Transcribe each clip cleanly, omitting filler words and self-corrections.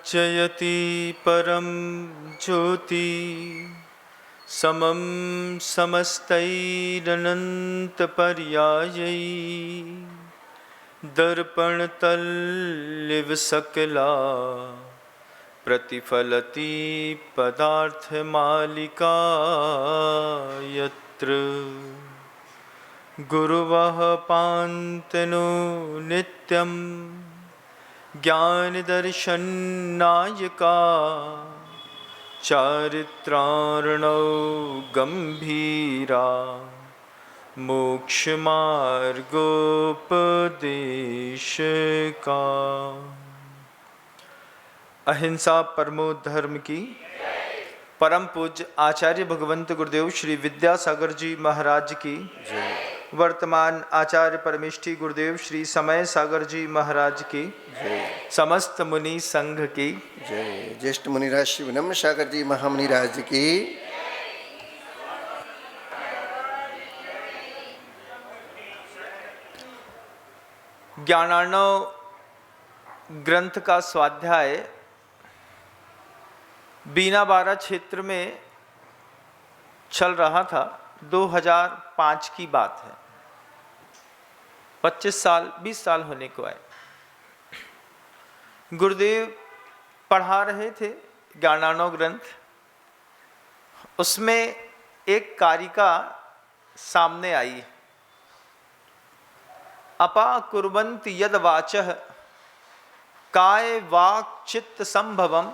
जयति परम ज्योति समम समस्तैरनन्तपर्यायै दर्पणतल्लिव सकला प्रतिफलति पदार्थमालिका यत्र गुरुवः पान्तनो नित्यं ज्ञानदर्शननायका चारित्रार्णौ गंभीरा मोक्षमार्गोपदेशका। अहिंसा परमो धर्म की। परम पूज्य आचार्य भगवंत गुरुदेव श्री विद्यासागर जी महाराज की जय। वर्तमान आचार्य परमेष्ठी गुरुदेव श्री समय सागर जी महाराज की जय। समस्त मुनि संघ की जय। ज्येष्ठ मुनिराज श्री विनम्र सागर जी महामुनिराज की। ज्ञानार्णव ग्रंथ का स्वाध्याय बीनाबारा क्षेत्र में चल रहा था। 2005 की बात है, 25 साल 20 साल होने को आए। गुरुदेव पढ़ा रहे थे ज्ञानार्णव ग्रंथ। उसमें एक कारिका सामने आई। अपा कुर्वन्ति यद वाचः काय वाक् चित्त संभवम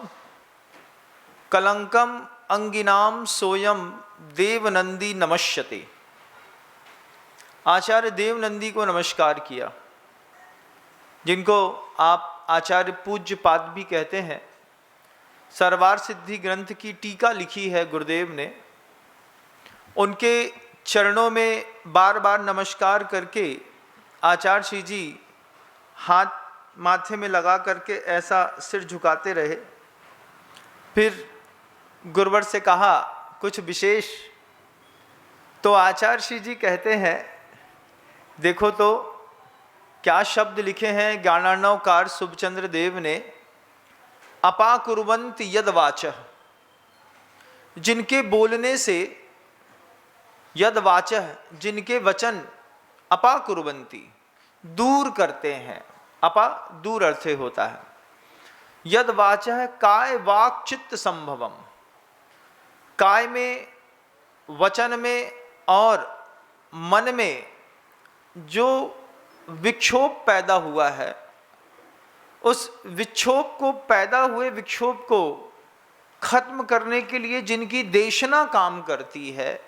कलंकम अंगिनाम सोयम देवनंदी नमस्यते। आचार्य देवनंदी को नमस्कार किया, जिनको आप आचार्य पूज्य पाद भी कहते हैं। सर्वार सिद्धि ग्रंथ की टीका लिखी है गुरुदेव ने। उनके चरणों में बार बार नमस्कार करके आचार्य श्री जी हाथ माथे में लगा करके ऐसा सिर झुकाते रहे। फिर गुरुवर से कहा कुछ विशेष, तो आचार्य श्री जी कहते हैं देखो तो क्या शब्द लिखे हैं ज्ञानार्णवकार शुभचंद्र देव ने। अपा कुर्वन्ति यद वाचः, जिनके बोलने से, यद वाचः जिनके वचन, अपा कुर्वन्ति दूर करते हैं। अपा दूर अर्थ होता है। यद वाचः काय वाक् चित्त संभवम, काय में, वचन में और मन में जो विक्षोभ पैदा हुआ है, उस विक्षोभ को, पैदा हुए विक्षोभ को खत्म करने के लिए जिनकी देशना काम करती है,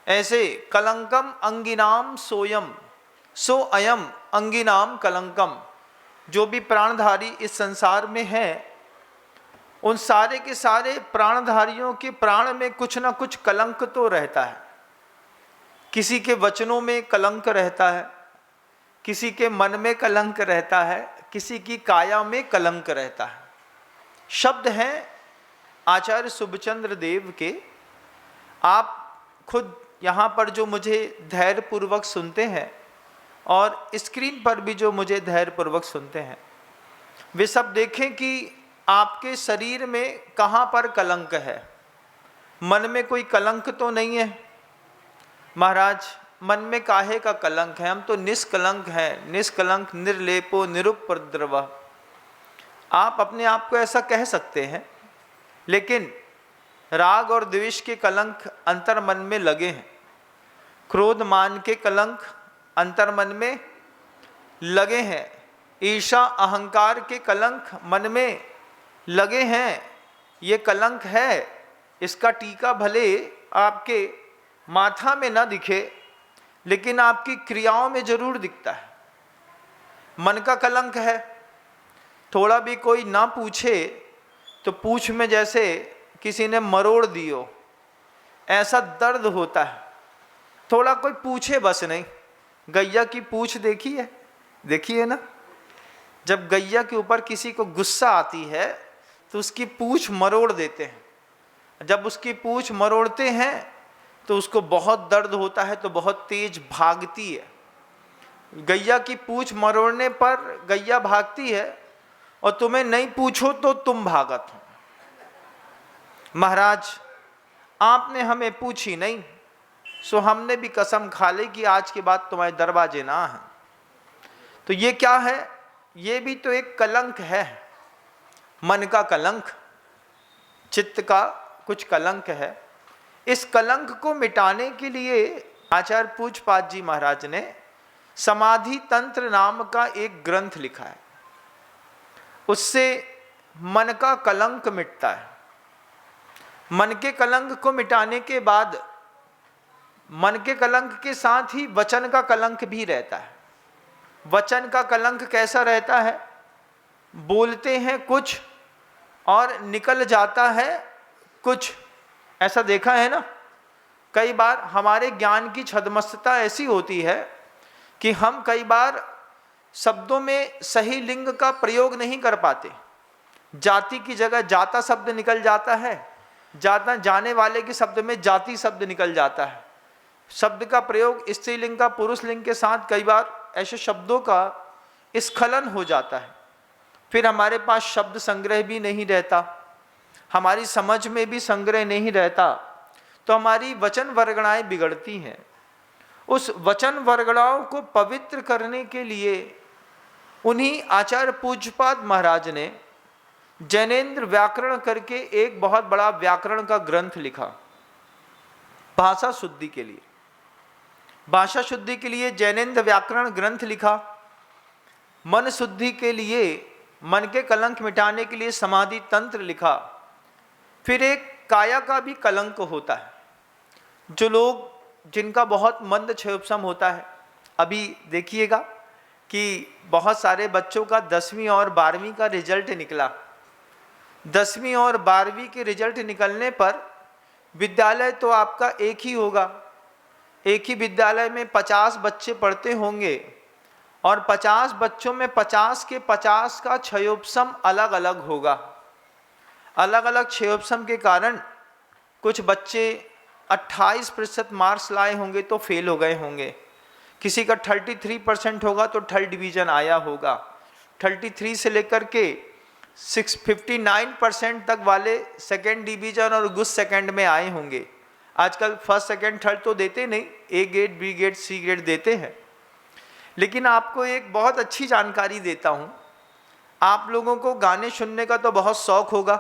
ऐसे कलंकम अंगिनाम सोयम, सो अयम अंगिनाम कलंकम, जो भी प्राणधारी इस संसार में है, उन सारे के सारे प्राणधारियों के प्राण में कुछ ना कुछ कलंक तो रहता है। किसी के वचनों में कलंक रहता है, किसी के मन में कलंक रहता है, किसी की काया में कलंक रहता है। शब्द हैं आचार्य शुभचंद्र देव के। आप खुद यहाँ पर जो मुझे धैर्यपूर्वक सुनते हैं और स्क्रीन पर भी जो मुझे धैर्यपूर्वक सुनते हैं, वे सब देखें कि आपके शरीर में कहाँ पर कलंक है। मन में कोई कलंक तो नहीं है। महाराज मन में काहे का कलंक है, हम तो निष्कलंक हैं, निष्कलंक निर्लेपो निरुपद्रव। आप अपने आप को ऐसा कह सकते हैं, लेकिन राग और द्वेष के कलंक अंतर्मन में लगे हैं। क्रोध मान के कलंक अंतर्मन में लगे हैं। ईर्षा अहंकार के कलंक मन में लगे हैं। ये कलंक है, इसका टीका भले आपके माथा में ना दिखे, लेकिन आपकी क्रियाओं में जरूर दिखता है। मन का कलंक है। थोड़ा भी कोई ना पूछे तो पूछ में जैसे किसी ने मरोड़ दियो, ऐसा दर्द होता है। थोड़ा कोई पूछे बस नहीं। गैया की पूछ देखी है? देखी है ना? जब गैया के ऊपर किसी को गुस्सा आती है तो उसकी पूछ मरोड़ देते हैं। जब उसकी पूछ मरोड़ते हैं तो उसको बहुत दर्द होता है, तो बहुत तेज भागती है। गैया की पूछ मरोड़ने पर गैया भागती है और तुम्हें नहीं पूछो तो तुम भागत हो। महाराज आपने हमें पूछी नहीं, सो हमने भी कसम खा ली कि आज के बाद तुम्हारे दरवाजे ना हैं। तो ये क्या है? ये भी तो एक कलंक है, मन का कलंक, चित्त का कुछ कलंक है। इस कलंक को मिटाने के लिए आचार्य पूज्यपाद जी महाराज ने समाधि तंत्र नाम का एक ग्रंथ लिखा है। उससे मन का कलंक मिटता है। मन के कलंक को मिटाने के बाद मन के कलंक के साथ ही वचन का कलंक भी रहता है। वचन का कलंक कैसा रहता है? बोलते हैं कुछ और निकल जाता है कुछ। ऐसा देखा है ना? कई बार हमारे ज्ञान की छद्मस्तता ऐसी होती है कि हम कई बार शब्दों में सही लिंग का प्रयोग नहीं कर पाते। जाति की जगह जाता शब्द निकल जाता है, जाता जाने वाले के शब्द में जाति शब्द निकल जाता है। शब्द का प्रयोग स्त्रीलिंग का पुरुष लिंग के साथ कई बार ऐसे शब्दों का स्खलन हो जाता है। फिर हमारे पास शब्द संग्रह भी नहीं रहता, हमारी समझ में भी संग्रह नहीं रहता, तो हमारी वचन वर्गणाएं बिगड़ती हैं। उस वचन वर्गणाओं को पवित्र करने के लिए उन्हीं आचार्य पूज्यपाद महाराज ने जैनेन्द्र व्याकरण करके एक बहुत बड़ा व्याकरण का ग्रंथ लिखा भाषा शुद्धि के लिए। भाषा शुद्धि के लिए जैनेन्द्र व्याकरण ग्रंथ लिखा। मन शुद्धि के लिए, मन के कलंक मिटाने के लिए समाधि तंत्र लिखा। फिर एक काया का भी कलंक होता है। जो लोग जिनका बहुत मंद क्षयोपशम होता है, अभी देखिएगा कि बहुत सारे बच्चों का 10वीं और 12वीं का रिजल्ट निकला। 10वीं और 12वीं के रिजल्ट निकलने पर विद्यालय तो आपका एक ही होगा, एक ही विद्यालय में 50 बच्चे पढ़ते होंगे और 50 बच्चों में 50 के 50 का क्षयोपशम अलग अलग होगा। अलग अलग क्षयोपशम के कारण कुछ बच्चे 28% मार्क्स लाए होंगे तो फेल हो गए होंगे, किसी का 33% होगा तो थर्ड डिवीजन आया होगा, 33 से लेकर के 59% तक वाले सेकेंड डिवीजन और गुड सेकेंड में आए होंगे। आजकल फर्स्ट सेकेंड थर्ड तो देते नहीं, A grade B grade C grade देते हैं। लेकिन आपको एक बहुत अच्छी जानकारी देता हूँ, आप लोगों को गाने सुनने का तो बहुत शौक होगा,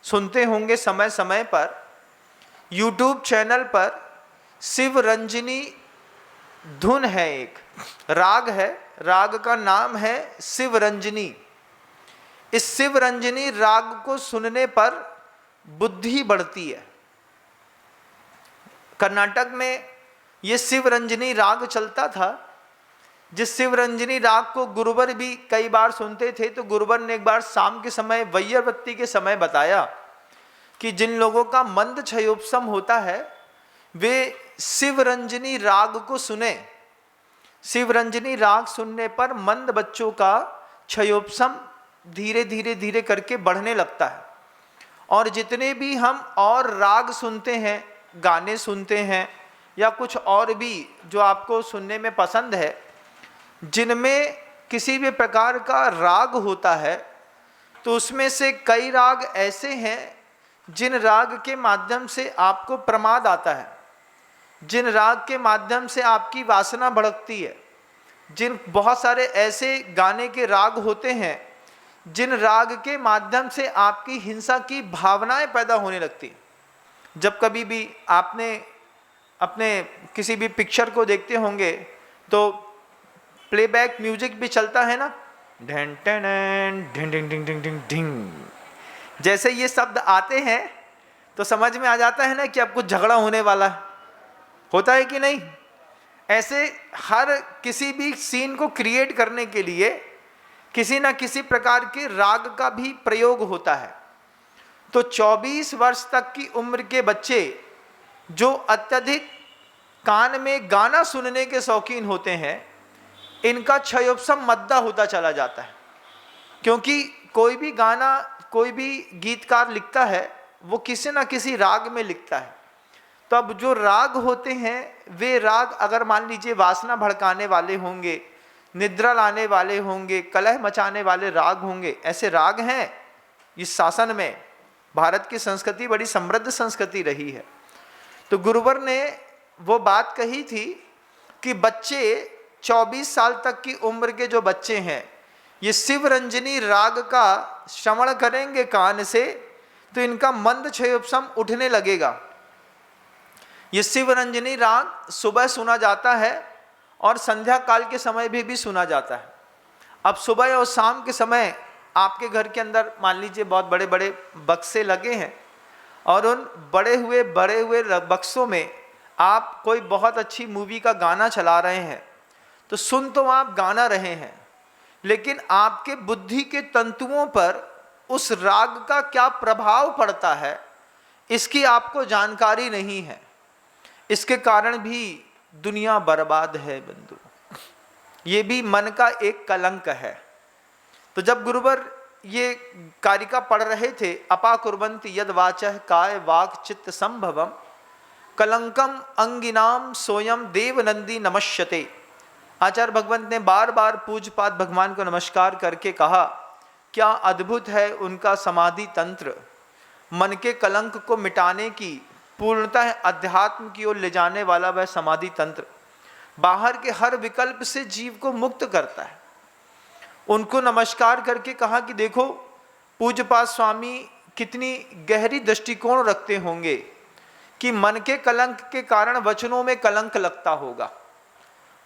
सुनते होंगे समय समय पर। YouTube चैनल पर शिव रंजनी धुन है, एक राग है, राग का नाम है शिव रंजनी। इस शिव रंजनी राग को सुनने पर बुद्धि बढ़ती है। कर्नाटक में ये शिव रंजनी राग चलता था। जिस शिव रंजनी राग को गुरुवर भी कई बार सुनते थे, तो गुरुवर ने एक बार शाम के समय वैयरवत्ती के समय बताया कि जिन लोगों का मंद क्षयोपशम होता है वे शिव रंजनी राग को सुने। शिव रंजनी राग सुनने पर मंद बच्चों का क्षयोपशम धीरे धीरे धीरे करके बढ़ने लगता है। और जितने भी हम और राग सुनते हैं, गाने सुनते हैं या कुछ और भी जो आपको सुनने में पसंद है, जिनमें किसी भी प्रकार का राग होता है, तो उसमें से कई राग ऐसे हैं जिन राग के माध्यम से आपको प्रमाद आता है, जिन राग के माध्यम से आपकी वासना भड़कती है, जिन बहुत सारे ऐसे गाने के राग होते हैं जिन राग के माध्यम से आपकी हिंसा की भावनाएं पैदा होने लगती। जब कभी भी आपने अपने किसी भी पिक्चर को देखते होंगे तो प्लेबैक म्यूजिक भी चलता है ना, ढन टन ढिंग ढिंग ढिंग ढिंग ढिंग ढिंग। जैसे ये शब्द आते हैं तो समझ में आ जाता है ना कि अब कुछ झगड़ा होने वाला है, होता है कि नहीं? ऐसे हर किसी भी सीन को क्रिएट करने के लिए किसी ना किसी प्रकार के राग का भी प्रयोग होता है। तो 24 वर्ष तक की उम्र के बच्चे जो अत्यधिक कान में गाना सुनने के शौकीन होते हैं, इनका क्षयोपशम मद्दा होता चला जाता है। क्योंकि कोई भी गाना, कोई भी गीतकार लिखता है वो किसी ना किसी राग में लिखता है। तो अब जो राग होते हैं वे राग अगर मान लीजिए वासना भड़काने वाले होंगे निद्रा लाने वाले होंगे, कलह मचाने वाले राग होंगे, ऐसे राग हैं इस शासन में। भारत की संस्कृति बड़ी समृद्ध संस्कृति रही है। तो गुरुवर ने वो बात कही थी कि बच्चे 24 साल तक की उम्र के जो बच्चे हैं, ये शिवरंजनी राग का श्रवण करेंगे कान से तो इनका मंद क्षयोपशम उठने लगेगा। ये शिवरंजनी राग सुबह सुना जाता है और संध्या काल के समय भी सुना जाता है। अब सुबह और शाम के समय आपके घर के अंदर मान लीजिए बहुत बड़े बड़े बक्से लगे हैं और उन बड़े हुए बक्सों में आप कोई बहुत अच्छी मूवी का गाना चला रहे हैं, तो सुन तो आप गाना रहे हैं, लेकिन आपके बुद्धि के तंतुओं पर उस राग का क्या प्रभाव पड़ता है इसकी आपको जानकारी नहीं है। इसके कारण भी दुनिया बर्बाद है बंधु। ये भी मन का एक कलंक है। तो जब गुरुवर ये कारिका पढ़ रहे थे, अपा कुर्वन्ति यद वाचः काय वाक् चित्त संभवम कलंकम अंगिनाम सोयम देवनंदी नमस्यते। आचार्य भगवंत ने बार बार पूज्यपाद भगवान को नमस्कार करके कहा, क्या अद्भुत है उनका समाधि तंत्र। मन के कलंक को मिटाने की, पूर्णतः अध्यात्म की ओर ले जाने वाला वह समाधि तंत्र बाहर के हर विकल्प से जीव को मुक्त करता है। उनको नमस्कार करके कहा कि देखो पूज्यपाद स्वामी कितनी गहरी दृष्टिकोण रखते होंगे कि मन के कलंक के कारण वचनों में कलंक लगता होगा।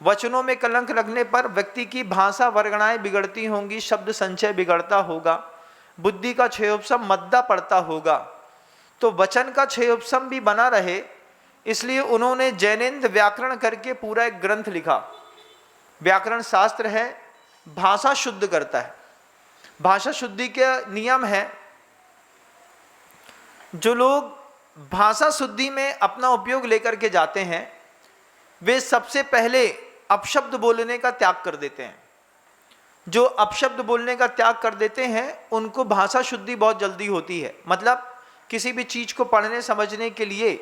वचनों में कलंक लगने पर व्यक्ति की भाषा वर्गणाएं बिगड़ती होंगी, शब्द संचय बिगड़ता होगा, बुद्धि का क्षयोपशम मद्दा पड़ता होगा। तो वचन का क्षयोपशम भी बना रहे, इसलिए उन्होंने जैनेन्द्र व्याकरण करके पूरा एक ग्रंथ लिखा। व्याकरण शास्त्र है, भाषा शुद्ध करता है। भाषा शुद्धि के नियम है। जो लोग भाषा शुद्धि में अपना उपयोग लेकर के जाते हैं, वे सबसे पहले अपशब्द बोलने का त्याग कर देते हैं। जो अपशब्द बोलने का त्याग कर देते हैं उनको भाषा शुद्धि बहुत जल्दी होती है। मतलब किसी भी चीज को पढ़ने समझने के लिए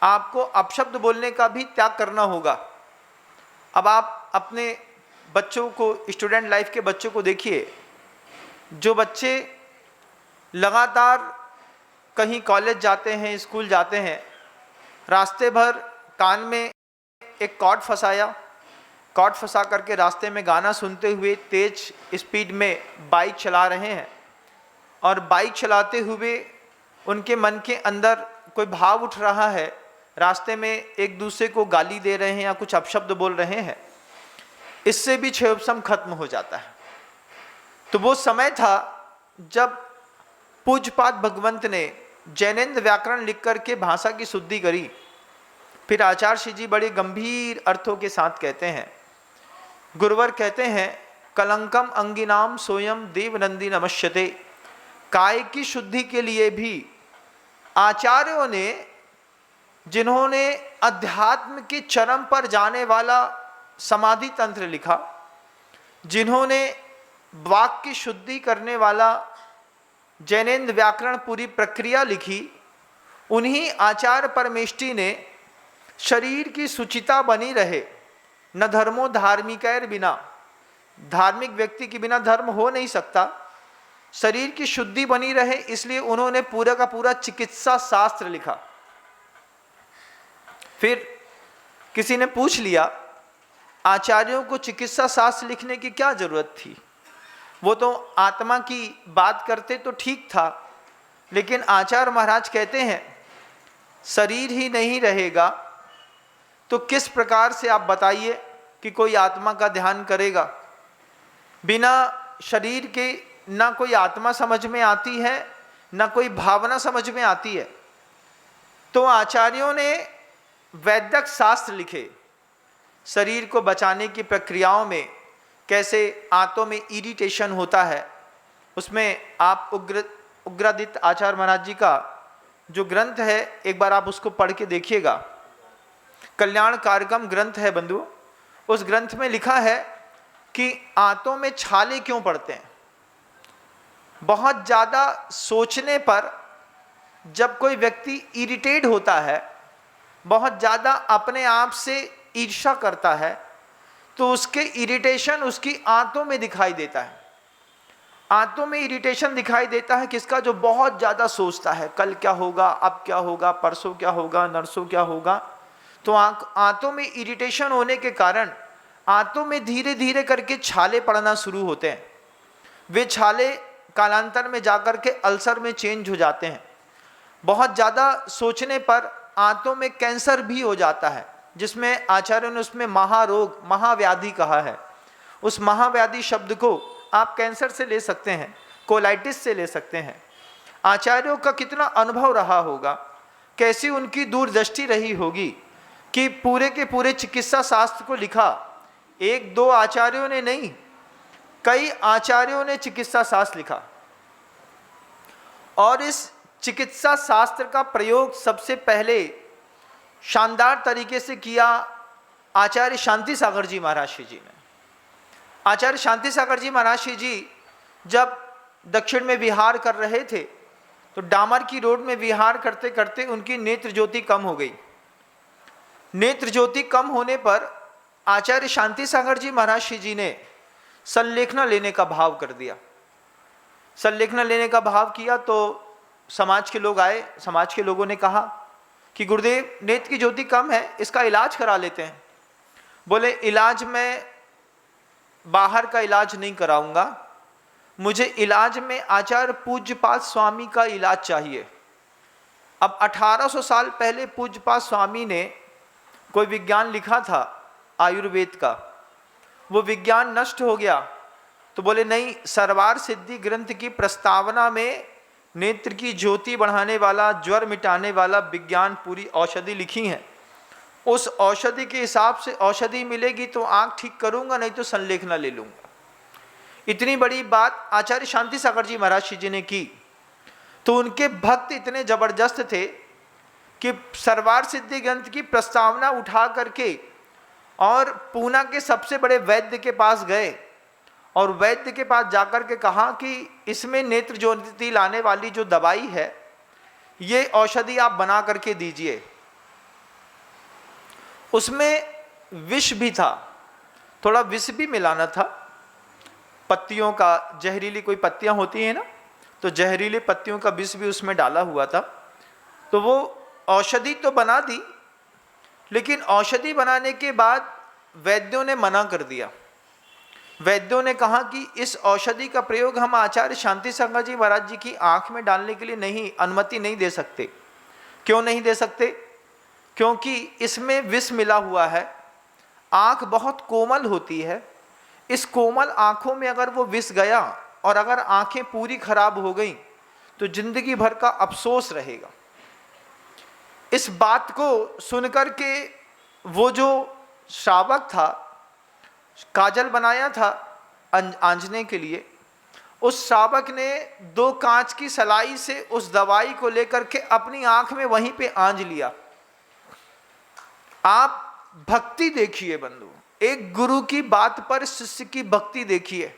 आपको अपशब्द बोलने का भी त्याग करना होगा। अब आप अपने बच्चों को, स्टूडेंट लाइफ के बच्चों को देखिए, जो बच्चे लगातार कहीं कॉलेज जाते हैं, स्कूल जाते हैं, रास्ते भर कान में एक कॉर्ड फंसाया, कॉर्ड फंसा करके रास्ते में गाना सुनते हुए तेज स्पीड में बाइक चला रहे हैं, और बाइक चलाते हुए उनके मन के अंदर कोई भाव उठ रहा है, रास्ते में एक दूसरे को गाली दे रहे हैं या कुछ अपशब्द बोल रहे हैं, इससे भी क्षयोपशम खत्म हो जाता है। तो वो समय था जब पूज्यपाद भगवंत ने जैनेन्द्र व्याकरण लिख करके भाषा की शुद्धि करी। फिर आचार्य श्री जी बड़े गंभीर अर्थों के साथ कहते हैं, गुरुवर कहते हैं, कलंकम अंगिनाम सोयम देवनंदी नमस्यते। काय की शुद्धि के लिए भी आचार्यों ने, जिन्होंने अध्यात्म के चरम पर जाने वाला समाधि तंत्र लिखा, जिन्होंने वाक्य की शुद्धि करने वाला जैनेन्द्र व्याकरण पूरी प्रक्रिया लिखी, उन्हीं आचार्य परमेष्टि ने शरीर की शुचिता बनी रहे, न धर्मो धार्मिकैर बिना, धार्मिक व्यक्ति के बिना धर्म हो नहीं सकता, शरीर की शुद्धि बनी रहे, इसलिए उन्होंने पूरा का पूरा चिकित्सा शास्त्र लिखा। फिर किसी ने पूछ लिया, आचार्यों को चिकित्सा शास्त्र लिखने की क्या जरूरत थी? वो तो आत्मा की बात करते तो ठीक था, लेकिन आचार्य महाराज कहते हैं शरीर ही नहीं रहेगा तो किस प्रकार से आप बताइए कि कोई आत्मा का ध्यान करेगा। बिना शरीर के ना कोई आत्मा समझ में आती है, ना कोई भावना समझ में आती है। तो आचार्यों ने वैद्यक शास्त्र लिखे, शरीर को बचाने की प्रक्रियाओं में कैसे आंतों में इरिटेशन होता है। उसमें आप उग्रादित्य आचार्य महाराज जी का जो ग्रंथ है, एक बार आप उसको पढ़ के देखिएगा, कल्याण कार्यक्रम ग्रंथ है बंधु। उस ग्रंथ में लिखा है कि आंतों में छाले क्यों पड़ते हैं। बहुत ज़्यादा सोचने पर जब कोई व्यक्ति इरिटेट होता है, बहुत ज़्यादा अपने आप से ईर्ष्या करता है, तो उसके इरिटेशन उसकी आंतों में दिखाई देता है। आंतों में इरिटेशन दिखाई देता है किसका? जो बहुत ज़्यादा सोचता है, कल क्या होगा, अब क्या होगा, परसों क्या होगा, नरसों क्या होगा। तो आंतों में इरिटेशन होने के कारण आंतों में धीरे धीरे करके छाले पड़ना शुरू होते हैं। वे छाले कालांतर में जाकर के अल्सर में चेंज हो जाते हैं। बहुत ज़्यादा सोचने पर आंतों में कैंसर भी हो जाता है, जिसमें आचार्यों ने उसमें महारोग, महाव्याधि कहा है। उस महाव्याधि शब्द को आप कैंसर से ले सकते हैं, कोलाइटिस से ले सकते हैं। आचार्यों का कितना अनुभव रहा होगा, कैसी उनकी दूरदृष्टि रही होगी कि पूरे के पूरे चिकित्सा शास्त्र को लिखा। एक दो आचार्यों ने नहीं, कई आचार्यों ने चिकित्सा शास्त्र लिखा। और इस चिकित्सा शास्त्र का प्रयोग सबसे पहले शानदार तरीके से किया आचार्य शांति सागर जी महाराज श्री जी ने। आचार्य शांति सागर जी महाराज श्री जी जब दक्षिण में विहार कर रहे थे तो डामर की रोड में विहार करते करते उनकी नेत्र ज्योति कम हो गई। नेत्र ज्योति कम होने पर आचार्य शांति सागर जी महाराज श्री जी ने संलेखना लेने का भाव कर दिया। संलेखना लेने का भाव किया तो समाज के लोग आए। समाज के लोगों ने कहा कि गुरुदेव, नेत्र की ज्योति कम है, इसका इलाज करा लेते हैं। बोले, इलाज मैं बाहर का इलाज नहीं कराऊंगा, मुझे इलाज में आचार्य पूज्यपाद स्वामी का इलाज चाहिए। अब 1800 साल पहले पूज्यपाद स्वामी ने कोई विज्ञान लिखा था आयुर्वेद का, वो विज्ञान नष्ट हो गया। तो बोले नहीं, सर्वार सिद्धि ग्रंथ की प्रस्तावना में नेत्र की ज्योति बढ़ाने वाला, ज्वर मिटाने वाला विज्ञान पूरी औषधि लिखी है। उस औषधि के हिसाब से औषधि मिलेगी तो आंख ठीक करूंगा, नहीं तो संलेखना ले लूंगा। इतनी बड़ी बात आचार्य शांति सागर जी महाराज जी ने की। तो उनके भक्त इतने जबरदस्त थे कि सर्वार सिद्धि ग्रंथ की प्रस्तावना उठा करके और पूना के सबसे बड़े वैद्य के पास गए और वैद्य के पास जाकर के कहा कि इसमें नेत्र ज्योति लाने वाली जो दवाई है, ये औषधि आप बना करके दीजिए। उसमें विष भी था, थोड़ा विष भी मिलाना था, पत्तियों का, जहरीली कोई पत्तियां होती हैं ना, तो जहरीली पत्तियों का विष भी उसमें डाला हुआ था। तो वो औषधि तो बना दी, लेकिन औषधि बनाने के बाद वैद्यों ने मना कर दिया। वैद्यों ने कहा कि इस औषधि का प्रयोग हम आचार्य शांति सागर जी महाराज जी की आंख में डालने के लिए नहीं, अनुमति नहीं दे सकते। क्यों नहीं दे सकते? क्योंकि इसमें विष मिला हुआ है। आंख बहुत कोमल होती है, इस कोमल आंखों में अगर वो विष गया और अगर आंखें पूरी खराब हो गई तो जिंदगी भर का अफसोस रहेगा। इस बात को सुनकर के वो जो श्रावक था, काजल बनाया था आंजने के लिए, उस श्रावक ने 2 कांच की सलाई से उस दवाई को लेकर के अपनी आंख में वहीं पे आंज लिया। आप भक्ति देखिए बंधु, एक गुरु की बात पर शिष्य की भक्ति देखिए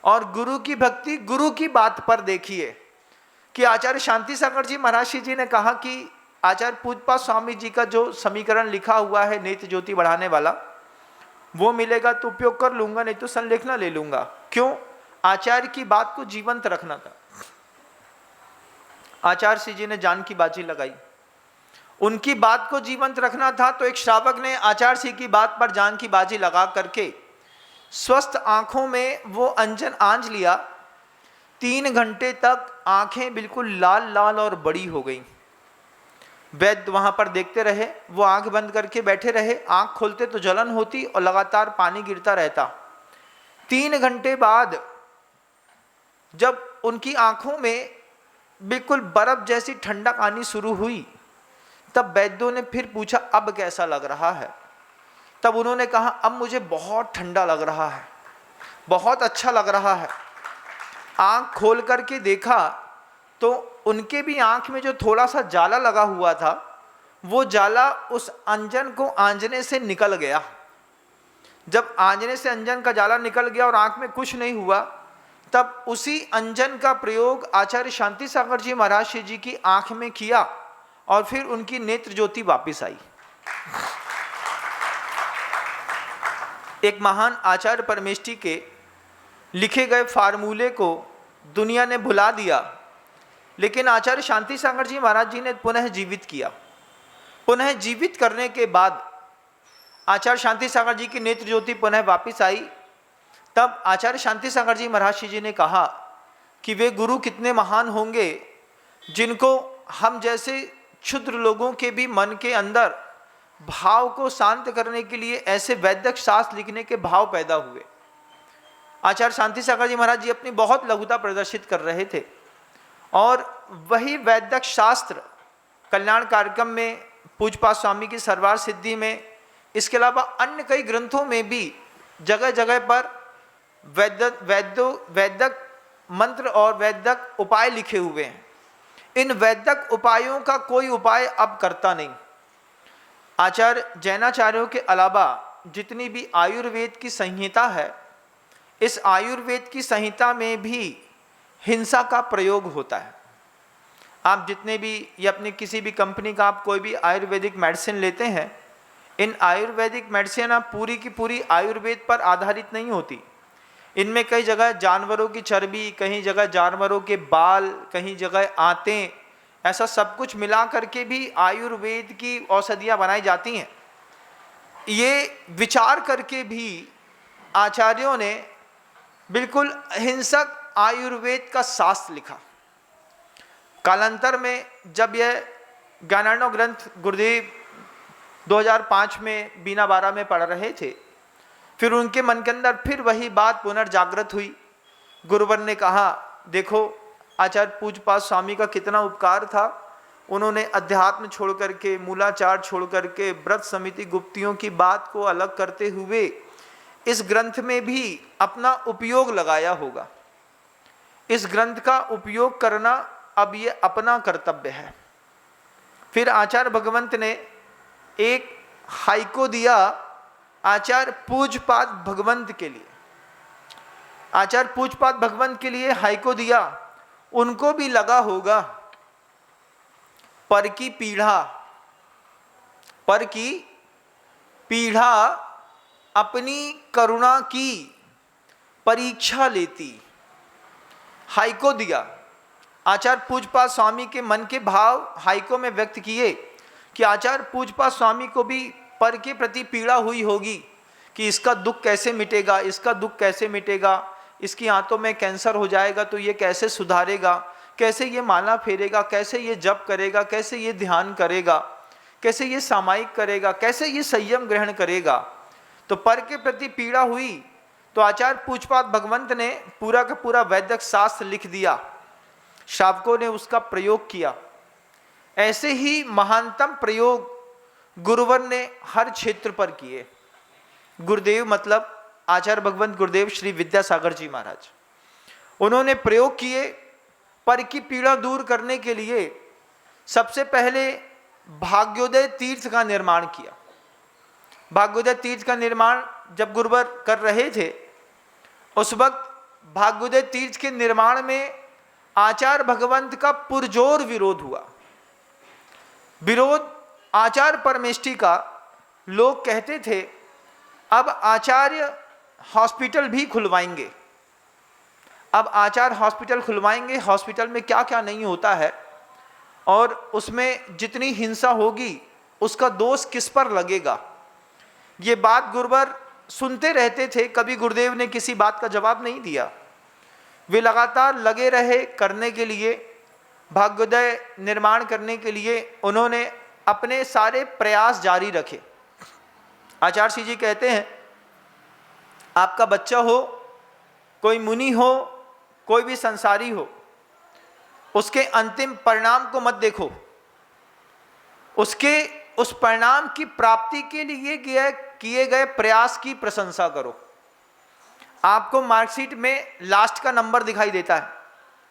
और गुरु की भक्ति गुरु की बात पर देखिए कि आचार्य शांति सागर जी महाराज जी ने कहा कि आचार्य पूज्यपाद स्वामी जी का जो समीकरण लिखा हुआ है नेत्र ज्योति बढ़ाने वाला, वो मिलेगा तो उपयोग कर लूंगा, नहीं तो संलेखना ले लूंगा। क्यों? आचार्य की बात को जीवंत रखना था। आचार्य जी ने जान की बाजी लगाई, उनकी बात को जीवंत रखना था। तो एक श्रावक ने आचार्य जी की बात पर जान की बाजी लगा करके स्वस्थ आंखों में वो अंजन आंज लिया। 3 घंटे तक आंखें बिल्कुल लाल लाल और बड़ी हो गई। वैद्य वहां पर देखते रहे, वो आंख बंद करके बैठे रहे। आंख खोलते तो जलन होती और लगातार पानी गिरता रहता। 3 घंटे बाद जब उनकी आंखों में बिल्कुल बर्फ जैसी ठंडक आनी शुरू हुई, तब वैद्यों ने फिर पूछा अब कैसा लग रहा है? तब उन्होंने कहा अब मुझे बहुत ठंडा लग रहा है, बहुत अच्छा लग रहा है। आंख खोल करके देखा तो उनके भी आंख में जो थोड़ा सा जाला लगा हुआ था, वो जाला उस अंजन को आंजने से निकल गया। जब आंजने से अंजन का जाला निकल गया और आंख में कुछ नहीं हुआ, तब उसी अंजन का प्रयोग आचार्य शांति सागर जी महाराज जी की आंख में किया और फिर उनकी नेत्र ज्योति वापिस आई। एक महान आचार्य परमेष्ठी के लिखे गए फार्मूले को दुनिया ने भुला दिया, लेकिन आचार्य शांति सागर जी महाराज जी ने पुनः जीवित किया। पुनः जीवित करने के बाद आचार्य शांति सागर जी की नेत्र ज्योति पुनः वापिस आई। तब आचार्य शांति सागर जी महाराज जी ने कहा कि वे गुरु कितने महान होंगे जिनको हम जैसे क्षुद्र लोगों के भी मन के अंदर भाव को शांत करने के लिए ऐसे वैदिक शास्त्र लिखने के भाव पैदा हुए। आचार्य शांति सागर जी महाराज जी अपनी बहुत लघुता प्रदर्शित कर रहे थे और वही वैदिक शास्त्र कल्याण कार्यक्रम में, पूज्यपाद स्वामी की सरवार सिद्धि में, इसके अलावा अन्य कई ग्रंथों में भी जगह जगह पर वैदिक मंत्र और वैदिक उपाय लिखे हुए हैं। इन वैदिक उपायों का कोई उपाय अब करता नहीं। आचार्य जैनाचार्यों के अलावा जितनी भी आयुर्वेद की संहिता है, इस आयुर्वेद की संहिता में भी हिंसा का प्रयोग होता है। आप जितने भी या अपनी किसी भी कंपनी का आप कोई भी आयुर्वेदिक मेडिसिन लेते हैं, इन आयुर्वेदिक मेडिसिन आप पूरी की पूरी आयुर्वेद पर आधारित नहीं होती। इनमें कई जगह जानवरों की चर्बी, कहीं जगह जानवरों के बाल, कहीं जगह आंतें, ऐसा सब कुछ मिला करके भी आयुर्वेद की औषधियाँ बनाई जाती हैं। ये विचार करके भी आचार्यों ने बिल्कुल हिंसक आयुर्वेद का शास्त्र लिखा। कालांतर में जब यह ज्ञानार्णव ग्रंथ गुरुदेव 2005 में बीना बारा में पढ़ रहे थे, फिर उनके मन के अंदर फिर वही बात पुनर्जागृत हुई। गुरुवर ने कहा, देखो आचार्य पूज्यपाद स्वामी का कितना उपकार था। उन्होंने अध्यात्म छोड़ करके, मूलाचार छोड़ करके, व्रत समिति गुप्तियों की बात को अलग करते हुए इस ग्रंथ में भी अपना उपयोग लगाया होगा। इस ग्रंथ का उपयोग करना अब ये अपना कर्तव्य है। फिर आचार्य भगवंत ने एक हाइको दिया आचार्य पूज्यपाद भगवंत के लिए। आचार्य पूज्यपाद भगवंत के लिए हाइको दिया। उनको भी लगा होगा पर की पीढ़ा अपनी करुणा की परीक्षा लेती। हाइको दिया। आचार्य पूज्यपाद स्वामी के मन के भाव हाइको में व्यक्त किए कि आचार्य पूज्यपाद स्वामी को भी पर के प्रति पीड़ा हुई होगी कि इसका दुख कैसे मिटेगा, इसका दुख कैसे मिटेगा, इसकी आंतों में कैंसर हो जाएगा तो ये कैसे सुधारेगा, कैसे ये माला फेरेगा, कैसे ये जप करेगा, कैसे ये ध्यान करेगा, कैसे ये सामायिक करेगा, कैसे ये संयम ग्रहण करेगा। तो पर के प्रति पीड़ा हुई तो आचार्य पूज्यपाद भगवंत ने पूरा का पूरा वैदिक शास्त्र लिख दिया। श्रावकों ने उसका प्रयोग किया। ऐसे ही महानतम प्रयोग गुरुवर ने हर क्षेत्र पर किए। गुरुदेव मतलब आचार्य भगवंत गुरुदेव श्री विद्यासागर जी महाराज, उन्होंने प्रयोग किए पर की पीड़ा दूर करने के लिए। सबसे पहले भाग्योदय तीर्थ का निर्माण किया। भाग्योदय तीर्थ का निर्माण जब गुरुवर कर रहे थे, उस वक्त भाग्योदय तीर्थ के निर्माण में आचार्य भगवंत का पुरजोर विरोध हुआ। विरोध आचार्य परमेष्ठी का। लोग कहते थे अब आचार्य हॉस्पिटल भी खुलवाएंगे, अब आचार्य हॉस्पिटल खुलवाएंगे। हॉस्पिटल में क्या क्या नहीं होता है और उसमें जितनी हिंसा होगी उसका दोष किस पर लगेगा। ये बात गुरुवर सुनते रहते थे, कभी गुरुदेव ने किसी बात का जवाब नहीं दिया। वे लगातार लगे रहे करने के लिए, भाग्योदय निर्माण करने के लिए उन्होंने अपने सारे प्रयास जारी रखे। आचार्य श्री जी कहते हैं, आपका बच्चा हो, कोई मुनि हो, कोई भी संसारी हो, उसके अंतिम परिणाम को मत देखो, उसके उस परिणाम की प्राप्ति के लिए किए गए प्रयास की प्रशंसा करो। आपको मार्कशीट में लास्ट का नंबर दिखाई देता है,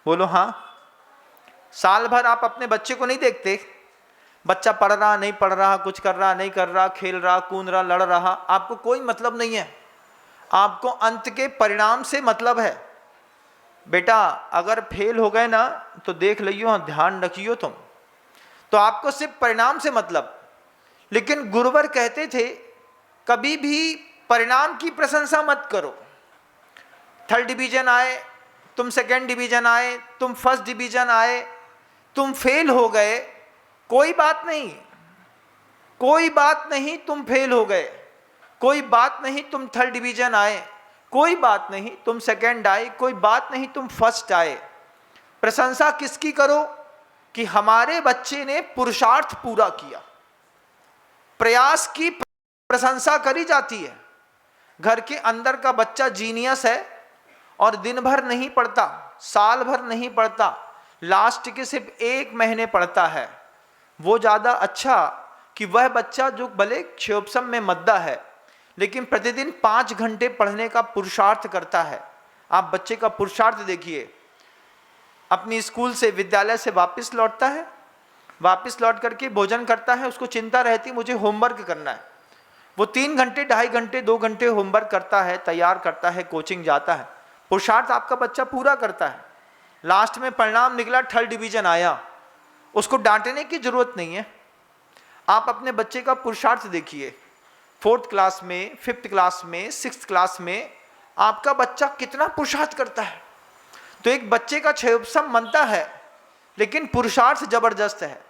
बोलो हाँ। साल भर आप अपने बच्चे को नहीं देखते, बच्चा पढ़ रहा नहीं पढ़ रहा, कुछ कर रहा नहीं कर रहा, खेल रहा कूद रहा लड़ रहा, आपको कोई मतलब नहीं है। आपको अंत के परिणाम से मतलब है। बेटा अगर फेल हो गए ना तो देख लियो, ध्यान रखियो तुम, तो आपको सिर्फ परिणाम से मतलब। लेकिन गुरुवर कहते थे कभी भी परिणाम की प्रशंसा मत करो। थर्ड डिवीजन आए, तुम सेकेंड डिवीजन आए, तुम फर्स्ट डिवीजन आए, तुम फेल हो गए, कोई बात नहीं, कोई बात नहीं, तुम फेल हो गए, कोई बात नहीं, तुम थर्ड डिवीजन आए, कोई बात नहीं, तुम सेकेंड आए, कोई बात नहीं, तुम फर्स्ट आए। प्रशंसा किसकी करो? कि हमारे बच्चे ने पुरुषार्थ पूरा किया। प्रयास की प्रशंसा करी जाती है। घर के अंदर का बच्चा जीनियस है और दिन भर नहीं पढ़ता, साल भर नहीं पढ़ता, लास्ट के सिर्फ 1 महीने पढ़ता है, वो ज़्यादा अच्छा कि वह बच्चा जो भले क्षोभसम में मद्दा है लेकिन प्रतिदिन 5 घंटे पढ़ने का पुरुषार्थ करता है। आप बच्चे का पुरुषार्थ देखिए, अपनी स्कूल से, विद्यालय से वापस लौटता है, वापस लौट करके भोजन करता है, उसको चिंता रहती मुझे होमवर्क करना है, वो 3 घंटे, 2.5 घंटे, 2 घंटे होमवर्क करता है, तैयार करता है, कोचिंग जाता है, पुरुषार्थ आपका बच्चा पूरा करता है। लास्ट में परिणाम निकला, थर्ड डिवीजन आया, उसको डांटने की जरूरत नहीं है। आप अपने बच्चे का पुरुषार्थ देखिए, 4th क्लास में, 5th क्लास में, 6th क्लास में आपका बच्चा कितना पुरुषार्थ करता है। तो एक बच्चे का क्षयोपशम बनता है लेकिन पुरुषार्थ जबरदस्त है।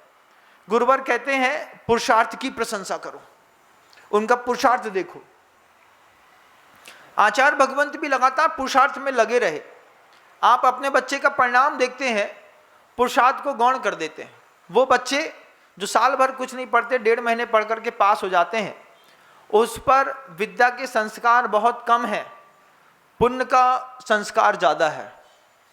गुरुवर कहते हैं पुरुषार्थ की प्रशंसा करो, उनका पुरुषार्थ देखो। आचार्य भगवंत भी लगातार पुरुषार्थ में लगे रहे। आप अपने बच्चे का परिणाम देखते हैं, पुरुषार्थ को गौण कर देते हैं। वो बच्चे जो साल भर कुछ नहीं पढ़ते, 1.5 महीने पढ़ करके पास हो जाते हैं, उस पर विद्या के संस्कार बहुत कम है, पुण्य का संस्कार ज़्यादा है।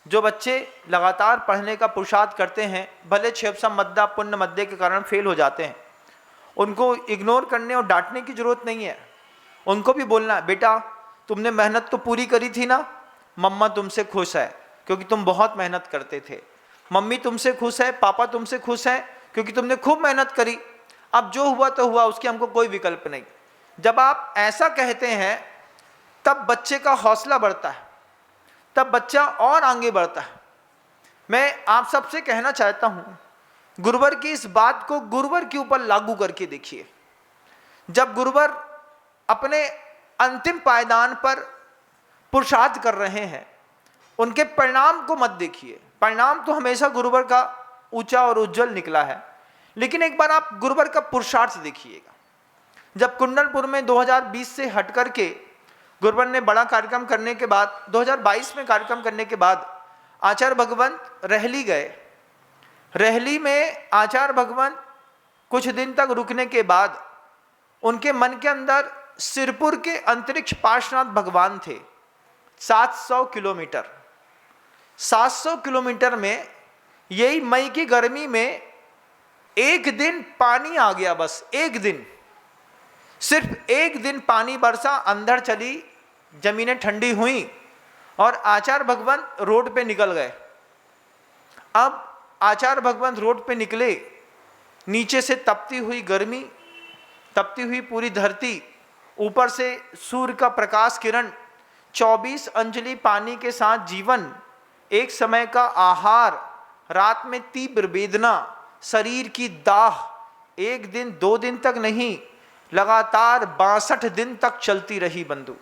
जो बच्चे लगातार पढ़ने का पुरुषार्थ करते हैं, भले क्षोभसम मद्दा, पुण्य मध्य के कारण फेल हो जाते हैं, उनको इग्नोर करने और डांटने की जरूरत नहीं है। उनको भी बोलना है, बेटा तुमने मेहनत तो पूरी करी थी ना, मम्मा तुमसे खुश है क्योंकि तुम बहुत मेहनत करते थे, मम्मी तुमसे खुश है, पापा तुमसे खुश है क्योंकि तुमने खूब मेहनत करी, अब जो हुआ तो हुआ, उसकी हमको कोई विकल्प नहीं। जब आप ऐसा कहते हैं तब बच्चे का हौसला बढ़ता है, तब बच्चा और आगे बढ़ता है। मैं आप सबसे कहना चाहता हूँ, गुरुवर की इस बात को गुरुवर के ऊपर लागू करके देखिए। जब गुरुवर अपने अंतिम पायदान पर पुरुषार्थ कर रहे हैं, उनके परिणाम को मत देखिए। परिणाम तो हमेशा गुरुवर का ऊंचा और उज्जवल निकला है, लेकिन एक बार आप गुरुवर का पुरुषार्थ देखिएगा। जब कुंडलपुर में 2020 से हट करके गुरुवर ने बड़ा कार्यक्रम करने के बाद, 2022 में कार्यक्रम करने के बाद आचार्य भगवंत रहली गए। रहली में आचार्य भगवंत कुछ दिन तक रुकने के बाद उनके मन के अंदर सिरपुर के अंतरिक्ष पार्श्वनाथ भगवान थे। 700 किलोमीटर, 700 किलोमीटर में यही मई की गर्मी में एक दिन पानी आ गया, बस एक दिन, सिर्फ एक दिन पानी बरसा, अंधड़ चली, जमीनें ठंडी हुई और आचार्य भगवंत रोड पे निकल गए। अब आचार्य भगवंत रोड पे निकले, नीचे से तपती हुई गर्मी, तपती हुई पूरी धरती, ऊपर से सूर्य का प्रकाश किरण, 24 अंजलि पानी के साथ जीवन, एक समय का आहार, रात में तीव्र वेदना, शरीर की दाह, 1 दिन 2 दिन तक नहीं, लगातार 62 दिन तक चलती रही बंधु।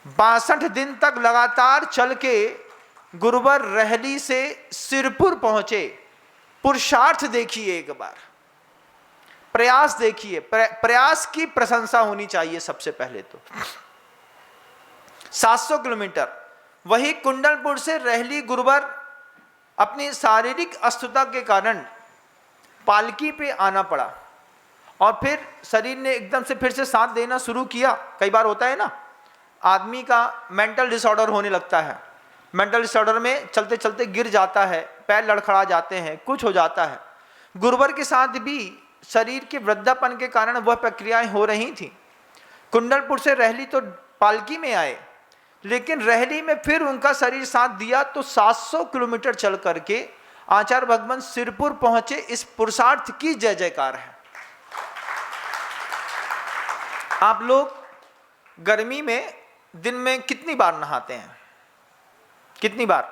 62 दिन तक लगातार चल के गुरुवर रहली से सिरपुर पहुंचे। पुरुषार्थ देखिए, एक बार प्रयास देखिए, प्रयास की प्रशंसा होनी चाहिए सबसे पहले तो। 700 किलोमीटर, वही कुंडलपुर से रहली गुरुवर अपनी शारीरिक अस्वस्थता के कारण पालकी पे आना पड़ा और फिर शरीर ने एकदम से फिर से साथ देना शुरू किया। कई बार होता है ना, आदमी का मेंटल डिसऑर्डर होने लगता है, मेंटल डिसऑर्डर में चलते चलते गिर जाता है, पैर लड़खड़ा जाते हैं, कुछ हो जाता है। गुरुवर के साथ भी शरीर के वृद्धापन के कारण वह प्रक्रियाएं हो रही थी। कुंडलपुर से रहली तो पालकी में आए, लेकिन रहली में फिर उनका शरीर साथ दिया तो 700 किलोमीटर चल करके आचार्य भगवंत सिरपुर पहुंचे। इस पुरुषार्थ की जय जयकार है। आप लोग गर्मी में दिन में कितनी बार नहाते हैं? कितनी बार?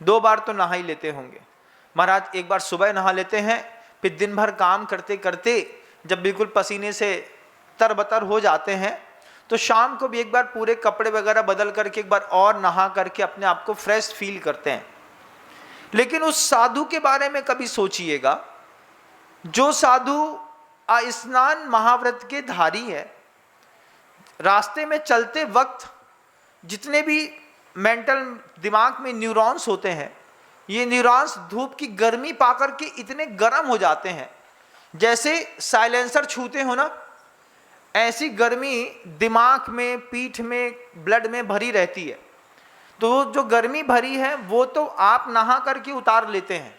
2 बार तो नहा ही लेते होंगे। महाराज एक बार सुबह नहा लेते हैं, फिर दिन भर काम करते करते जब बिल्कुल पसीने से तरबतर हो जाते हैं तो शाम को भी एक बार पूरे कपड़े वगैरह बदल करके एक बार और नहा करके अपने आप को फ्रेश फील करते हैं। लेकिन उस साधु के बारे में कभी सोचिएगा, जो साधु स्नान महाव्रत के धारी है, रास्ते में चलते वक्त जितने भी मेंटल दिमाग में न्यूरॉन्स होते हैं, ये न्यूरॉन्स धूप की गर्मी पाकर के इतने गर्म हो जाते हैं, जैसे साइलेंसर छूते हो ना, ऐसी गर्मी दिमाग में, पीठ में, ब्लड में भरी रहती है। तो जो गर्मी भरी है वो तो आप नहा करके उतार लेते हैं,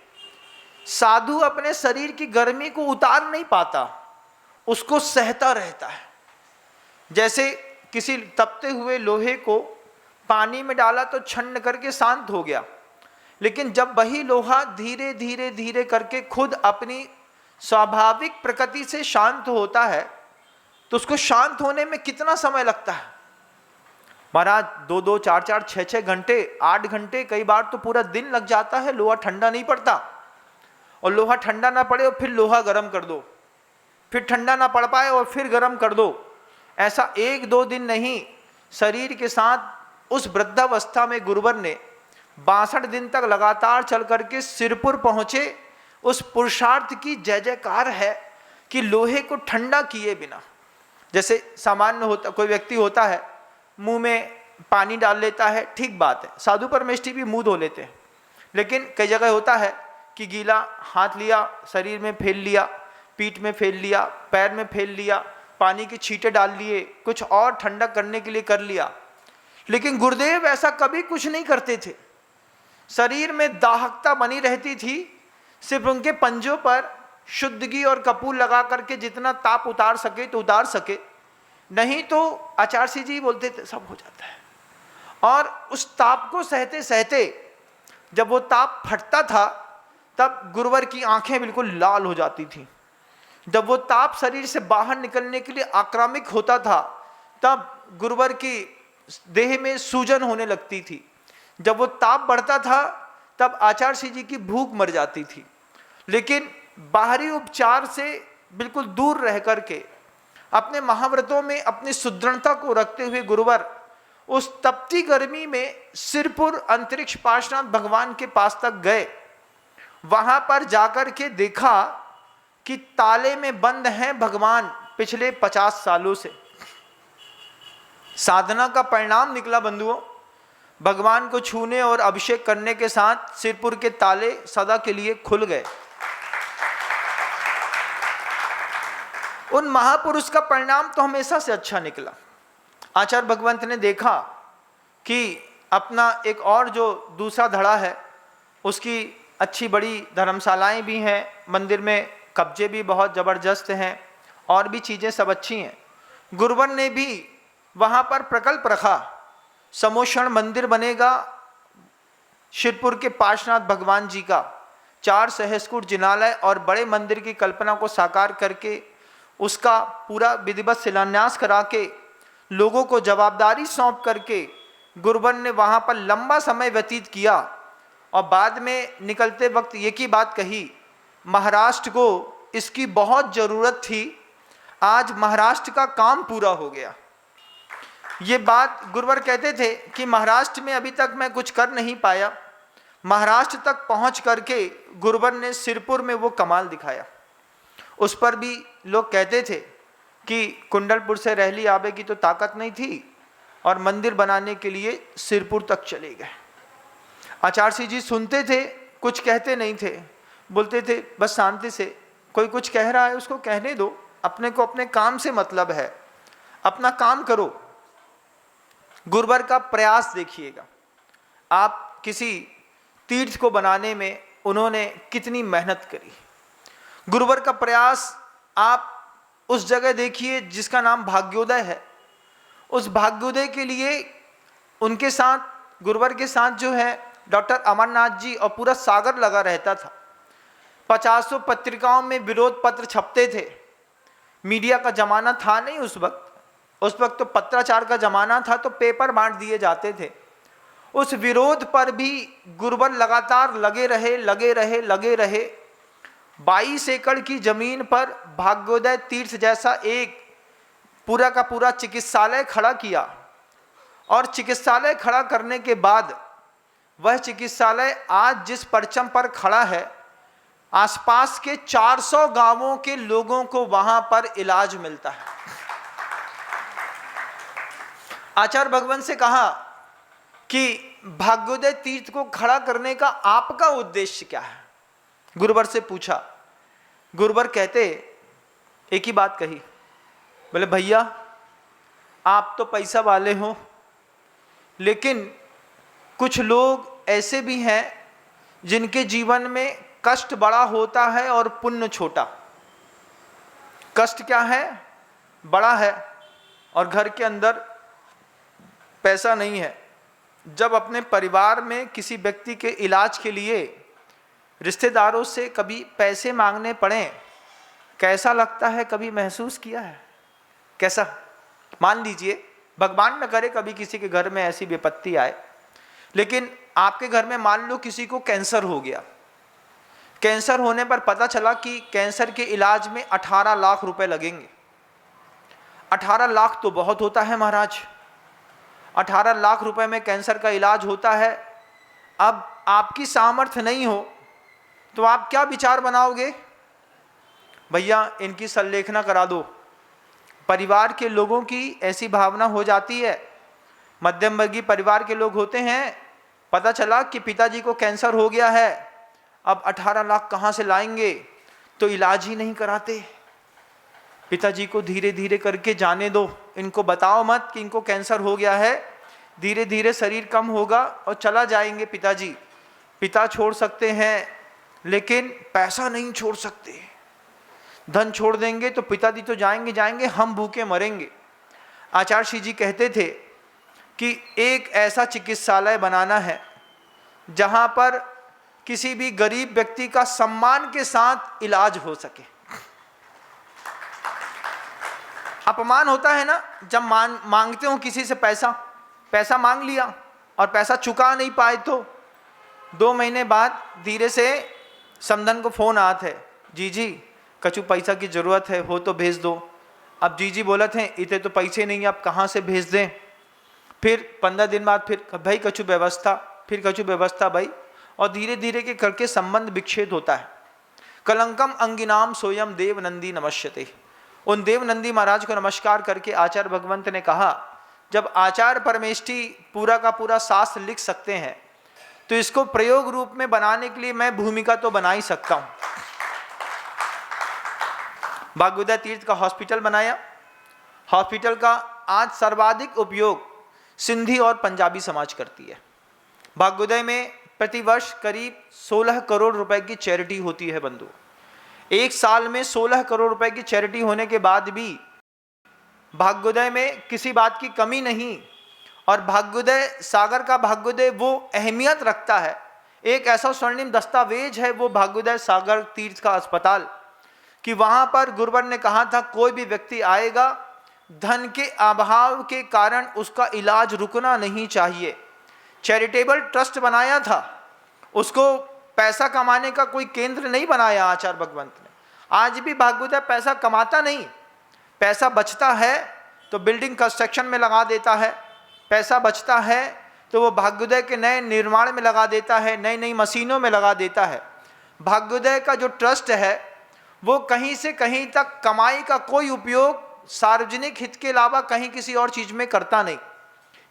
साधु अपने शरीर की गर्मी को उतार नहीं पाता, उसको सहता रहता है। जैसे किसी तपते हुए लोहे को पानी में डाला तो छन्न करके शांत हो गया, लेकिन जब वही लोहा धीरे धीरे धीरे करके खुद अपनी स्वाभाविक प्रकृति से शांत होता है तो उसको शांत होने में कितना समय लगता है महाराज? 2-2, 4-4, 6-6 घंटे, 8 घंटे, कई बार तो पूरा दिन लग जाता है। लोहा ठंडा नहीं पड़ता, और लोहा ठंडा ना पड़े और फिर लोहा गर्म कर दो, फिर ठंडा ना पड़ पाए और फिर गर्म कर दो। ऐसा 1-2 दिन नहीं, शरीर के साथ उस वृद्धावस्था में गुरुवर ने 62 दिन तक लगातार चल करके सिरपुर पहुंचे। उस पुरुषार्थ की जय जयकार है कि लोहे को ठंडा किए बिना, जैसे सामान्य होता कोई व्यक्ति होता है मुंह में पानी डाल लेता है, ठीक बात है, साधु परमेष्ठी भी मुंह धो लेते हैं, लेकिन कई जगह होता है कि गीला हाथ लिया, शरीर में फेल लिया, पीठ में फेल लिया, पैर में फेल लिया, पानी के छींटे डाल लिए, कुछ और ठंडा करने के लिए कर लिया। लेकिन गुरुदेव ऐसा कभी कुछ नहीं करते थे। शरीर में दाहकता बनी रहती थी, सिर्फ उनके पंजों पर शुद्ध घी और कपूर लगा करके जितना ताप उतार सके तो उतार सके, नहीं तो आचार्य जी बोलते थे सब हो जाता है। और उस ताप को सहते सहते जब वो ताप फटता था तब गुरुवर की आंखें बिल्कुल लाल हो जाती थी। जब वो ताप शरीर से बाहर निकलने के लिए आक्रामक होता था तब गुरुवर की देह में सूजन होने लगती थी। जब वो ताप बढ़ता था तब आचार्य जी की भूख मर जाती थी। लेकिन बाहरी उपचार से बिल्कुल दूर रह करके अपने महाव्रतों में अपनी सुदृढ़ता को रखते हुए गुरुवर उस तपती गर्मी में सिरपुर अंतरिक्ष पार्श्वनाथ भगवान के पास तक गए। वहां पर जाकर के देखा कि ताले में बंद हैं भगवान पिछले 50 सालों से। साधना का परिणाम निकला बंधुओं, भगवान को छूने और अभिषेक करने के साथ सिरपुर के ताले सदा के लिए खुल गए। उन महापुरुष का परिणाम तो हमेशा से अच्छा निकला। आचार्य भगवंत ने देखा कि अपना एक और जो दूसरा धड़ा है उसकी अच्छी बड़ी धर्मशालाएं भी हैं, मंदिर में कब्जे भी बहुत ज़बरदस्त हैं और भी चीज़ें सब अच्छी हैं। गुरुवर ने भी वहाँ पर प्रकल्प रखा, समोषण मंदिर बनेगा शिरपुर के पार्श्वनाथ भगवान जी का। 4 सहस्रकूट जिनालय और बड़े मंदिर की कल्पना को साकार करके उसका पूरा विधिवत शिलान्यास करा के लोगों को जवाबदारी सौंप करके गुरुवर ने वहाँ पर लंबा समय व्यतीत किया और बाद में निकलते वक्त एक ही बात कही, महाराष्ट्र को इसकी बहुत ज़रूरत थी, आज महाराष्ट्र का काम पूरा हो गया। ये बात गुरुवर कहते थे कि महाराष्ट्र में अभी तक मैं कुछ कर नहीं पाया, महाराष्ट्र तक पहुँच करके गुरुवर ने सिरपुर में वो कमाल दिखाया। उस पर भी लोग कहते थे कि कुंडलपुर से रहली आबे की तो ताकत नहीं थी और मंदिर बनाने के लिए सिरपुर तक चले गए। आचार्य जी सुनते थे, कुछ कहते नहीं थे, बोलते थे बस शांति से, कोई कुछ कह रहा है उसको कहने दो, अपने को अपने काम से मतलब है, अपना काम करो। गुरुवर का प्रयास देखिएगा, आप किसी तीर्थ को बनाने में उन्होंने कितनी मेहनत करी। गुरुवर का प्रयास आप उस जगह देखिए जिसका नाम भाग्योदय है। उस भाग्योदय के लिए उनके साथ, गुरुवर के साथ जो है डॉक्टर अमरनाथ जी और पूरा सागर लगा रहता था। 50 पत्रिकाओं में विरोध पत्र छपते थे। मीडिया का जमाना था नहीं उस वक्त तो पत्राचार का जमाना था, तो पेपर बांट दिए जाते थे। उस विरोध पर भी गुरुवर लगातार लगे रहे। 22 एकड़ की जमीन पर भाग्योदय तीर्थ जैसा एक पूरा का पूरा चिकित्सालय खड़ा किया, और चिकित्सालय खड़ा करने के बाद वह चिकित्सालय आज जिस परचम पर खड़ा है, आसपास के 400 गांवों के लोगों को वहां पर इलाज मिलता है। आचार्य भगवंत से कहा कि भाग्योदय तीर्थ को खड़ा करने का आपका उद्देश्य क्या है? गुरुवर से पूछा। गुरुवर कहते, एक ही बात कही, बोले भैया आप तो पैसा वाले हो, लेकिन कुछ लोग ऐसे भी हैं जिनके जीवन में कष्ट बड़ा होता है और पुण्य छोटा। कष्ट क्या है? बड़ा है, और घर के अंदर पैसा नहीं है। जब अपने परिवार में किसी व्यक्ति के इलाज के लिए रिश्तेदारों से कभी पैसे मांगने पड़े, कैसा लगता है? कभी महसूस किया है? कैसा? मान लीजिए, भगवान न करे कभी किसी के घर में ऐसी विपत्ति आए, लेकिन आपके घर में मान लो किसी को कैंसर हो गया। कैंसर होने पर पता चला कि कैंसर के इलाज में 18 लाख रुपए लगेंगे। 18 लाख तो बहुत होता है महाराज। 18 लाख रुपए में कैंसर का इलाज होता है। अब आपकी सामर्थ्य नहीं हो तो आप क्या विचार बनाओगे? भैया इनकी संलेखना करा दो। परिवार के लोगों की ऐसी भावना हो जाती है। मध्यम वर्गीय परिवार के लोग होते हैं, पता चला कि पिताजी को कैंसर हो गया है, अब 18 लाख कहाँ से लाएंगे? तो इलाज ही नहीं कराते। पिताजी को धीरे धीरे करके जाने दो, इनको बताओ मत कि इनको कैंसर हो गया है, धीरे धीरे शरीर कम होगा और चला जाएंगे पिताजी। पिता छोड़ सकते हैं लेकिन पैसा नहीं छोड़ सकते। धन छोड़ देंगे तो पिताजी तो जाएंगे जाएंगे, हम भूखे मरेंगे। आचार्य श्री जी कहते थे कि एक ऐसा चिकित्सालय बनाना है जहां पर किसी भी गरीब व्यक्ति का सम्मान के साथ इलाज हो सके। अपमान होता है ना, जब मांगते हो किसी से पैसा मांग लिया और पैसा चुका नहीं पाए तो 2 महीने बाद धीरे से समधन को फोन आते है, जी कछु पैसा की जरूरत है, हो तो भेज दो। अब जी बोला थे इतने तो पैसे नहीं, अब कहाँ से भेज दें? फिर 15 दिन बाद फिर भाई कछु व्यवस्था, फिर कछु व्यवस्था भाई, और धीरे धीरे के करके संबंध विच्छेद होता है। कलंकम अंगिनाम सोयम देव नंदी नमस्यते। उन देव नंदी महाराज को नमस्कार करके आचार्य भगवंत ने कहा, जब आचार्य परमेष्ठी पूरा का पूरा शास्त्र लिख सकते हैं तो इसको प्रयोग रूप में बनाने के लिए मैं भूमिका तो बना ही सकता हूं। भाग्योदय तीर्थ का हॉस्पिटल बनाया। हॉस्पिटल का आज सर्वाधिक उपयोग सिंधी और पंजाबी समाज करती है। भाग्योदय में प्रतिवर्ष करीब 16 करोड़ रुपए की चैरिटी होती है बंधु। एक साल में 16 करोड़ रुपए की चैरिटी होने के बाद भी भाग्योदय में किसी बात की कमी नहीं, और भाग्योदय सागर का भाग्योदय वो अहमियत रखता है। एक ऐसा स्वर्णिम दस्तावेज है वो भाग्योदय सागर तीर्थ का अस्पताल, कि वहां पर गुरुवर ने कहा था कोई भी व्यक्ति आएगा, धन के अभाव के कारण उसका इलाज रुकना नहीं चाहिए। चैरिटेबल ट्रस्ट बनाया था, उसको पैसा कमाने का कोई केंद्र नहीं बनाया आचार्य भगवंत ने। आज भी भाग्योदय पैसा कमाता नहीं, पैसा बचता है तो बिल्डिंग कंस्ट्रक्शन में लगा देता है, पैसा बचता है तो वो भाग्योदय के नए निर्माण में लगा देता है, नई नई मशीनों में लगा देता है। भाग्योदय का जो ट्रस्ट है वो कहीं से कहीं तक कमाई का कोई उपयोग सार्वजनिक हित के अलावा कहीं किसी और चीज में करता नहीं।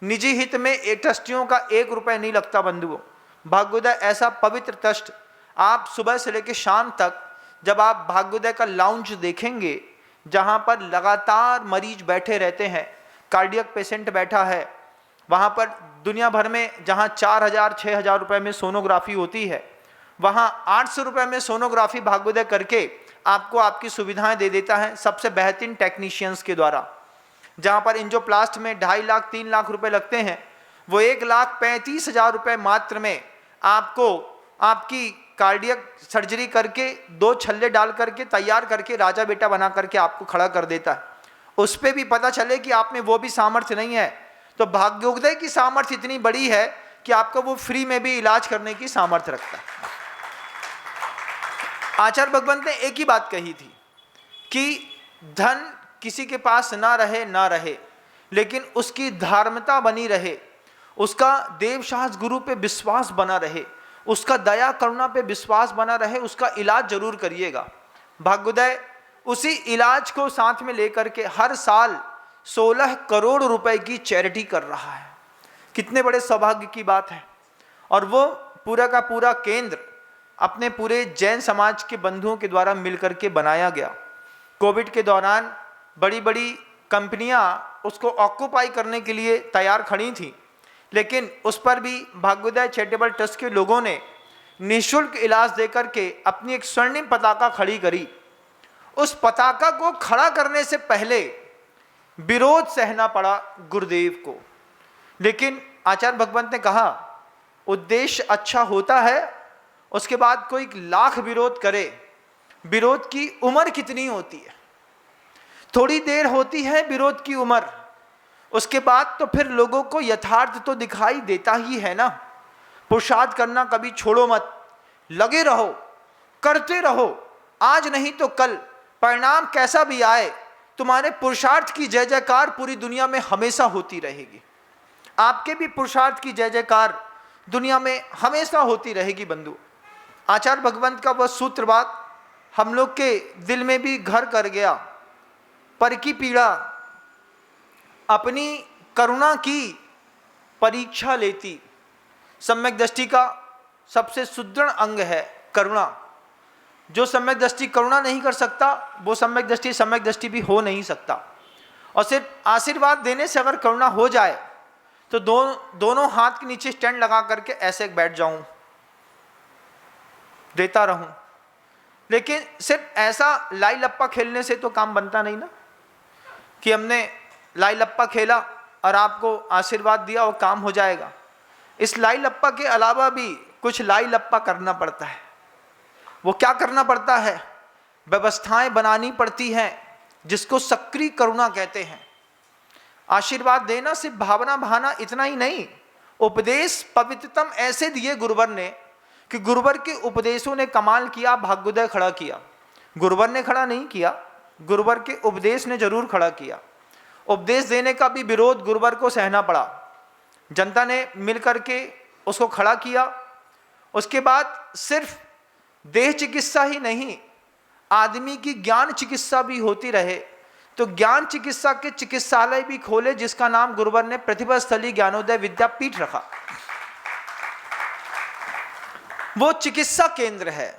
निजी हित में एक ट्रस्टियों का 1 रुपये नहीं लगता बंधुओं। भाग्योदय ऐसा पवित्र ट्रस्ट, आप सुबह से लेकर शाम तक जब आप भाग्योदय का लाउंज देखेंगे जहां पर लगातार मरीज बैठे रहते हैं, कार्डियक पेशेंट बैठा है, वहां पर दुनिया भर में जहां 4,000-6,000 रुपए में सोनोग्राफी होती है, वहां 800 रुपए में सोनोग्राफी भाग्योदय करके आपको आपकी सुविधाएं दे देता है सबसे बेहतरीन टेक्नीशियंस के द्वारा। जहां पर एंजियोप्लास्ट में 2.5 लाख 3 लाख रुपए लगते हैं, वो 1,35,000 रुपए मात्र में आपको आपकी कार्डियक सर्जरी करके 2 छल्ले डाल करके तैयार करके राजा बेटा बना करके आपको खड़ा कर देता है। उस पर भी पता चले कि आप में वो भी सामर्थ्य नहीं है, तो भाग्योदय की सामर्थ्य इतनी बड़ी है कि आपको वो फ्री में भी इलाज करने की सामर्थ्य रखता है। आचार्य भगवंत ने एक ही बात कही थी कि धन किसी के पास ना रहे, लेकिन उसकी धार्मिकता बनी रहे, उसका देवशास गुरु पे विश्वास बना रहे, उसका दया करुणा पे विश्वास बना रहे, उसका इलाज जरूर करिएगा। भाग्योदय उसी इलाज को साथ में लेकर के हर साल 16 करोड़ रुपए की चैरिटी कर रहा है। कितने बड़े सौभाग्य की बात है। और वो पूरा का पूरा केंद्र अपने पूरे जैन समाज के बंधुओं के द्वारा मिलकर के बनाया गया। कोविड के दौरान बड़ी बड़ी कंपनियां उसको ऑक्यूपाई करने के लिए तैयार खड़ी थी, लेकिन उस पर भी भाग्योदय चैरिटेबल ट्रस्ट के लोगों ने निःशुल्क इलाज देकर के अपनी एक स्वर्णिम पताका खड़ी करी। उस पताका को खड़ा करने से पहले विरोध सहना पड़ा गुरुदेव को, लेकिन आचार्य भगवंत ने कहा उद्देश्य अच्छा होता है, उसके बाद कोई लाख विरोध करे, विरोध की उम्र कितनी होती है? थोड़ी देर होती है विरोध की उम्र, उसके बाद तो फिर लोगों को यथार्थ तो दिखाई देता ही है ना। पुरुषार्थ करना कभी छोड़ो मत, लगे रहो, करते रहो, आज नहीं तो कल परिणाम कैसा भी आए, तुम्हारे पुरुषार्थ की जय जयकार पूरी दुनिया में हमेशा होती रहेगी। आपके भी पुरुषार्थ की जय जयकार दुनिया में हमेशा होती रहेगी बंधु। आचार्य भगवंत का वह सूत्रवाद हम लोग के दिल में भी घर कर गया। पर की पीड़ा अपनी करुणा की परीक्षा लेती। सम्यक दृष्टि का सबसे सुदृढ़ अंग है करुणा। जो सम्यक दृष्टि करुणा नहीं कर सकता, वो सम्यक दृष्टि भी हो नहीं सकता। और सिर्फ आशीर्वाद देने से अगर करुणा हो जाए तो दोनों हाथ के नीचे स्टैंड लगा करके ऐसे बैठ जाऊं, देता रहूं, लेकिन सिर्फ ऐसा लाई लप्पा खेलने से तो काम बनता नहीं ना, कि हमने लाई लप्पा खेला और आपको आशीर्वाद दिया और काम हो जाएगा। इस लाई लप्पा के अलावा भी कुछ लाई लप्पा करना पड़ता है। वो क्या करना पड़ता है? व्यवस्थाएं बनानी पड़ती हैं, जिसको सक्रिय करुणा कहते हैं। आशीर्वाद देना सिर्फ भावना बहाना इतना ही नहीं, उपदेश पवित्रतम ऐसे दिए गुरुवर ने कि गुरुवर के उपदेशों ने कमाल किया, भाग्योदय खड़ा किया। गुरुवर ने खड़ा नहीं किया, गुरुवर के उपदेश ने जरूर खड़ा किया। उपदेश देने का भी विरोध गुरुवर को सहना पड़ा, जनता ने मिलकर के उसको खड़ा किया। उसके बाद सिर्फ देह चिकित्सा ही नहीं, आदमी की ज्ञान चिकित्सा भी होती रहे, तो ज्ञान चिकित्सा के चिकित्सालय भी खोले, जिसका नाम गुरुवर ने प्रतिभा स्थली ज्ञानोदय विद्यापीठ रखा। वो चिकित्सा केंद्र है,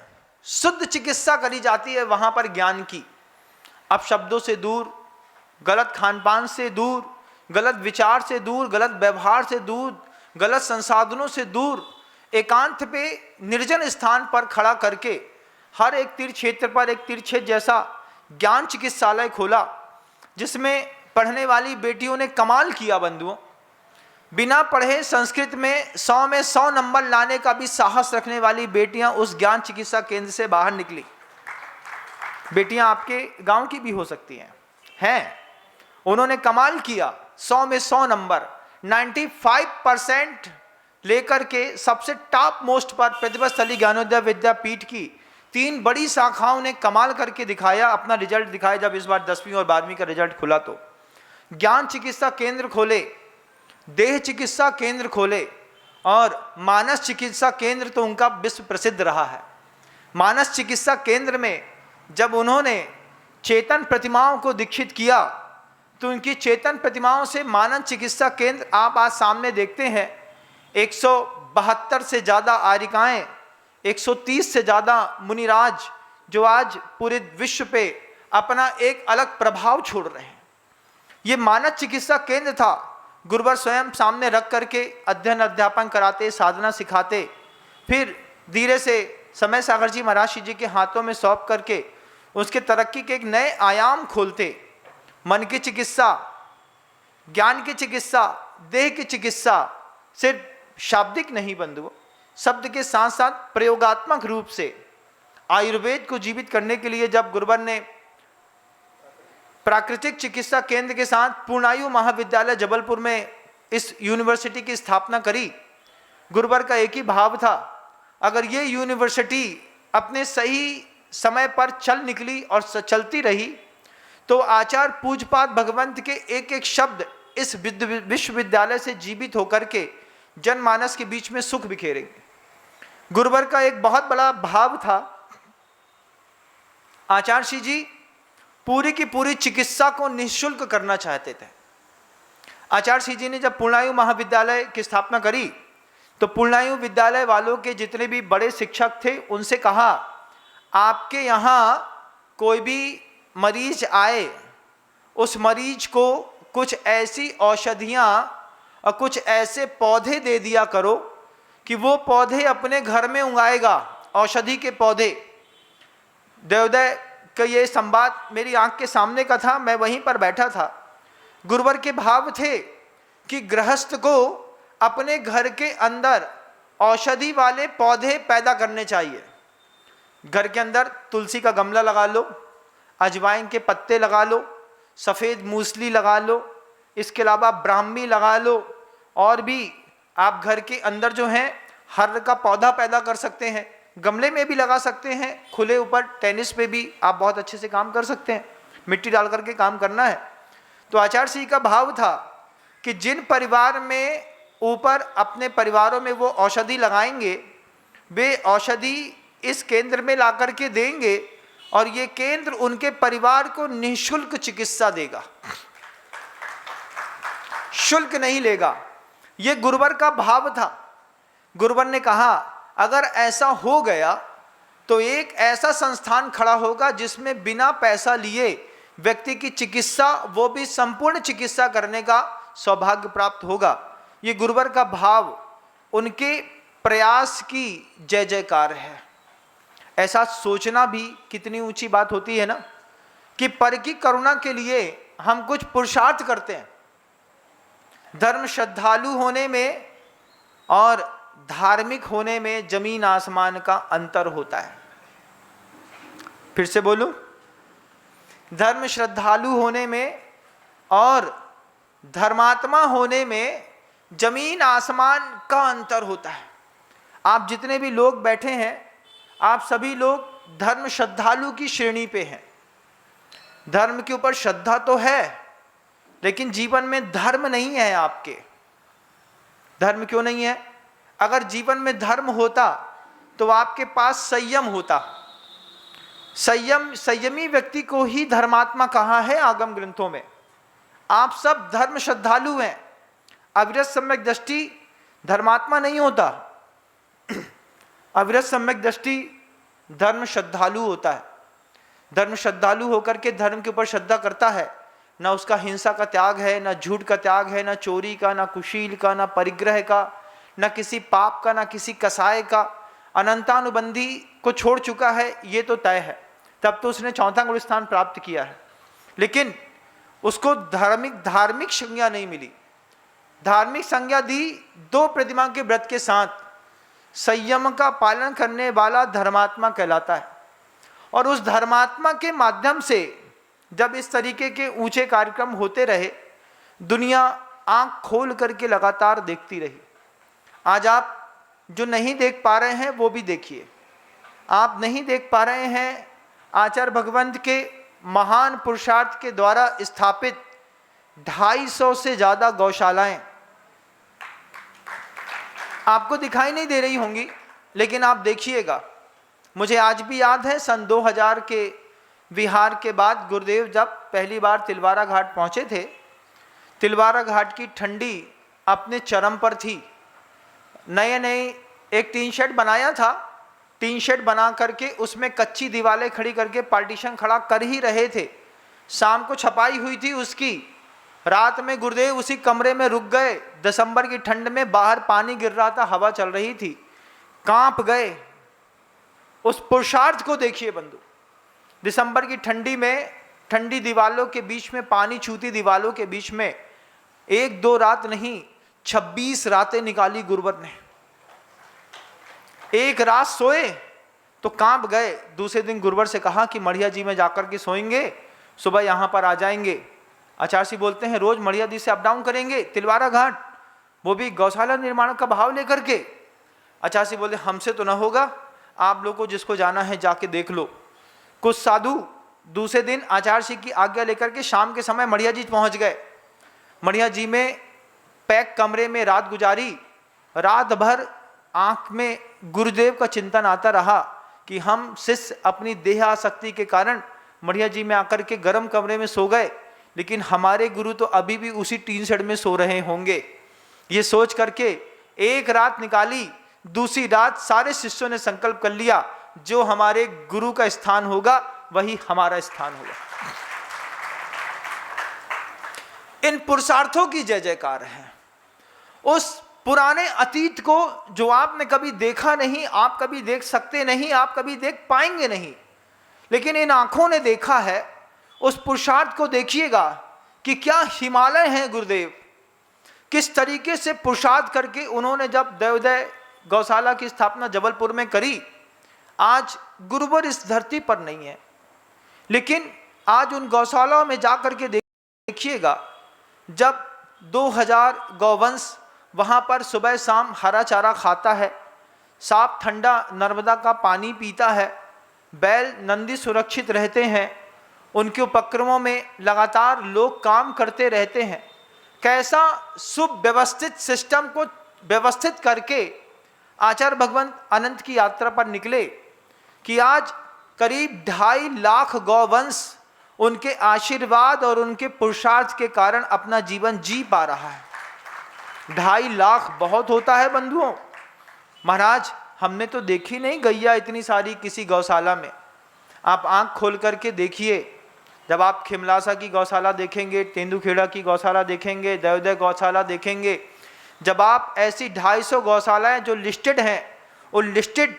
शुद्ध चिकित्सा करी जाती है वहां पर ज्ञान की। अब शब्दों से दूर, गलत खानपान से दूर, गलत विचार से दूर, गलत व्यवहार से दूर, गलत संसाधनों से दूर, एकांत पे निर्जन स्थान पर खड़ा करके हर एक तीर्थ क्षेत्र पर एक तीर्थ क्षेत्र जैसा ज्ञान चिकित्सालय खोला, जिसमें पढ़ने वाली बेटियों ने कमाल किया बंधुओं। बिना पढ़े संस्कृत में 100 में 100 नंबर लाने का भी साहस रखने वाली बेटियां उस ज्ञान चिकित्सा केंद्र से बाहर निकली। बेटियां आपके गांव की भी हो सकती हैं। उन्होंने कमाल किया, 100 में 100 नंबर, 95% लेकर के सबसे टॉप मोस्ट पर प्रतिभा स्थली ज्ञानोदय विद्यापीठ की 3 बड़ी शाखाओं ने कमाल करके दिखाया, अपना रिजल्ट दिखाया। जब इस बार 10वीं और 12वीं का रिजल्ट खुला तो ज्ञान चिकित्सा केंद्र खोले, देह चिकित्सा केंद्र खोले, और मानस चिकित्सा केंद्र तो उनका विश्व प्रसिद्ध रहा है। मानस चिकित्सा केंद्र में जब उन्होंने चेतन प्रतिमाओं को दीक्षित किया, तो उनकी चेतन प्रतिमाओं से मानस चिकित्सा केंद्र आप आज सामने देखते हैं। 172 से ज़्यादा आर्यिकाएँ, 130 से ज़्यादा मुनिराज, जो आज पूरे विश्व पे अपना एक अलग प्रभाव छोड़ रहे हैं। ये मानस चिकित्सा केंद्र था। गुरुवर स्वयं सामने रख करके अध्ययन अध्यापन कराते, साधना सिखाते, फिर धीरे से समय सागर जी महाराज जी के हाथों में सौंप करके उसके तरक्की के एक नए आयाम खोलते। मन की चिकित्सा, ज्ञान की चिकित्सा, देह की चिकित्सा सिर्फ शाब्दिक नहीं बंधुओं, शब्द के साथ साथ प्रयोगात्मक रूप से आयुर्वेद को जीवित करने के लिए जब गुरुवर ने प्राकृतिक चिकित्सा केंद्र के साथ पूर्णायु महाविद्यालय जबलपुर में इस यूनिवर्सिटी की स्थापना करी, गुरुवर का एक ही भाव था, अगर ये यूनिवर्सिटी अपने सही समय पर चल निकली और चलती रही तो आचार्य पूज्यपाद भगवंत के एक एक शब्द इस विश्वविद्यालय से जीवित होकर के जनमानस के बीच में सुख बिखेरेंगे। गुरुवर का एक बहुत बड़ा भाव था, आचार्य श्री जी पूरी की पूरी चिकित्सा को निःशुल्क करना चाहते थे। आचार्य श्री जी ने जब पूर्णायु महाविद्यालय की स्थापना करी तो पूर्णायु विद्यालय वालों के जितने भी बड़े शिक्षक थे उनसे कहा, आपके यहाँ कोई भी मरीज आए, उस मरीज को कुछ ऐसी औषधियाँ और कुछ ऐसे पौधे दे दिया करो कि वो पौधे अपने घर में उगाएगा, औषधि के पौधे। देवोदय का ये संवाद मेरी आंख के सामने का था, मैं वहीं पर बैठा था। गुरुवर के भाव थे कि गृहस्थ को अपने घर के अंदर औषधि वाले पौधे पैदा करने चाहिए। घर के अंदर तुलसी का गमला लगा लो, अजवाइन के पत्ते लगा लो, सफ़ेद मूसली लगा लो, इसके अलावा ब्राह्मी लगा लो, और भी आप घर के अंदर जो है हर का पौधा पैदा कर सकते हैं, गमले में भी लगा सकते हैं, खुले ऊपर टेनिस पे भी आप बहुत अच्छे से काम कर सकते हैं, मिट्टी डाल करके काम करना है। तो आचार्य श्री का भाव था कि जिन परिवार में ऊपर अपने परिवारों में वो औषधि लगाएंगे, वे औषधि इस केंद्र में ला करके देंगे और ये केंद्र उनके परिवार को निःशुल्क चिकित्सा देगा, शुल्क नहीं लेगा। ये गुरुवर का भाव था। गुरुवर ने कहा अगर ऐसा हो गया तो एक ऐसा संस्थान खड़ा होगा जिसमें बिना पैसा लिए व्यक्ति की चिकित्सा, वो भी संपूर्ण चिकित्सा करने का सौभाग्य प्राप्त होगा। ये गुरुवर का भाव, उनके प्रयास की जय जयकार है। ऐसा सोचना भी कितनी ऊंची बात होती है ना, कि पर की करुणा के लिए हम कुछ पुरुषार्थ करते हैं। धर्म श्रद्धालु होने में और धार्मिक होने में जमीन आसमान का अंतर होता है। फिर से बोलूं, धर्म श्रद्धालु होने में और धर्मात्मा होने में जमीन आसमान का अंतर होता है। आप जितने भी लोग बैठे हैं, आप सभी लोग धर्म श्रद्धालु की श्रेणी पे हैं। धर्म के ऊपर श्रद्धा तो है, लेकिन जीवन में धर्म नहीं है आपके। धर्म क्यों नहीं है? अगर जीवन में धर्म होता तो आपके पास संयम होता। संयमी व्यक्ति को ही धर्मात्मा कहा है आगम ग्रंथों में। आप सब धर्म श्रद्धालु हैं। अविरत सम्यक दृष्टि धर्मात्मा नहीं होता। अविरत सम्यक दृष्टि धर्म श्रद्धालु होता है। धर्म श्रद्धालु होकर के धर्म के ऊपर श्रद्धा करता है। ना उसका हिंसा का त्याग है, ना झूठ का त्याग है, ना चोरी का, ना कुशील का, ना परिग्रह का, ना किसी पाप का, ना किसी कसाय का। अनंतानुबंधी को छोड़ चुका है, ये तो तय है। तब तो उसने चौथा गुण स्थान प्राप्त किया है, लेकिन उसको धार्मिक संज्ञा नहीं मिली। धार्मिक संज्ञा दी दो प्रतिमा के व्रत के साथ। संयम का पालन करने वाला धर्मात्मा कहलाता है। और उस धर्मात्मा के माध्यम से जब इस तरीके के ऊंचे कार्यक्रम होते रहे, दुनिया आंख खोल करके लगातार देखती रही। आज आप जो नहीं देख पा रहे हैं वो भी देखिए। आप नहीं देख पा रहे हैं आचार्य भगवंत के महान पुरुषार्थ के द्वारा स्थापित 250 से ज़्यादा गौशालाएं आपको दिखाई नहीं दे रही होंगी, लेकिन आप देखिएगा। मुझे आज भी याद है सन 2000 के विहार के बाद गुरुदेव जब पहली बार तिलवारा घाट पहुँचे थे, तिलवारा घाट की ठंडी अपने चरम पर थी। नए एक टीन शेड बनाया था। टीन शेड बना करके उसमें कच्ची दीवारें खड़ी करके पार्टीशन खड़ा कर ही रहे थे। शाम को छपाई हुई थी उसकी। रात में गुरुदेव उसी कमरे में रुक गए। दिसंबर की ठंड में बाहर पानी गिर रहा था, हवा चल रही थी, कांप गए। उस पुरुषार्थ को देखिए बंधु। दिसंबर की ठंडी में, ठंडी दीवालों के बीच में, पानी छूती दीवालों के बीच में 1-2 रात नहीं 26 रातें निकाली गुरुवर ने। एक रात सोए तो कांप गए। दूसरे दिन गुरुवर से कहा कि मढ़िया जी में जाकर के सोएंगे, सुबह यहाँ पर आ जाएंगे। आचार्य जी बोलते हैं रोज मढ़िया जी से अप डाउन करेंगे तिलवारा घाट, वो भी गौशाला निर्माण का भाव लेकर के। आचार्य जी बोले हमसे तो ना होगा, आप लोग को जिसको जाना है जाके देख लो। कुछ साधु दूसरे दिन आचार्य श्री की आज्ञा लेकर के शाम के समय मढ़िया जी पहुंच गए। मढ़िया जी में पैक कमरे में रात गुजारी। रात भर आंख में गुरुदेव का चिंतन आता रहा कि हम शिष्य अपनी देह आसक्ति के कारण मढ़िया जी में आकर के गर्म कमरे में सो गए, लेकिन हमारे गुरु तो अभी भी उसी टीन शेड में सो रहे होंगे। ये सोच करके एक रात निकाली। दूसरी रात सारे शिष्यों ने संकल्प कर लिया, जो हमारे गुरु का स्थान होगा वही हमारा स्थान होगा। इन पुरुषार्थों की जय जयकार है। उस पुराने अतीत को जो आपने कभी देखा नहीं, आप कभी देख सकते नहीं, आप कभी देख पाएंगे नहीं, लेकिन इन आंखों ने देखा है। उस पुरुषार्थ को देखिएगा कि क्या हिमालय है गुरुदेव, किस तरीके से पुरुषार्थ करके उन्होंने जब देवोदय गौशाला की स्थापना जबलपुर में करी। आज गुरुवर इस धरती पर नहीं है, लेकिन आज उन गौशालाओं में जाकर के देखिएगा, जब 2000 गौवंश वहाँ पर सुबह शाम हरा चारा खाता है, साफ ठंडा नर्मदा का पानी पीता है, बैल नंदी सुरक्षित रहते हैं, उनके उपक्रमों में लगातार लोग काम करते रहते हैं। कैसा सुव्यवस्थित सिस्टम को व्यवस्थित करके आचार्य भगवंत अनंत की यात्रा पर निकले कि आज करीब 2.5 लाख गौवंश उनके आशीर्वाद और उनके पुरुषार्थ के कारण अपना जीवन जी पा रहा है। 2.5 लाख बहुत होता है बंधुओं। महाराज हमने तो देखी नहीं गैया इतनी सारी किसी गौशाला में। आप आंख खोल करके देखिए, जब आप खिमलासा की गौशाला देखेंगे, तेंदुखेड़ा की गौशाला देखेंगे, देवोदय गौशाला देखेंगे, जब आप ऐसी 250 गौशालाएं जो लिस्टेड हैं, वो लिस्टेड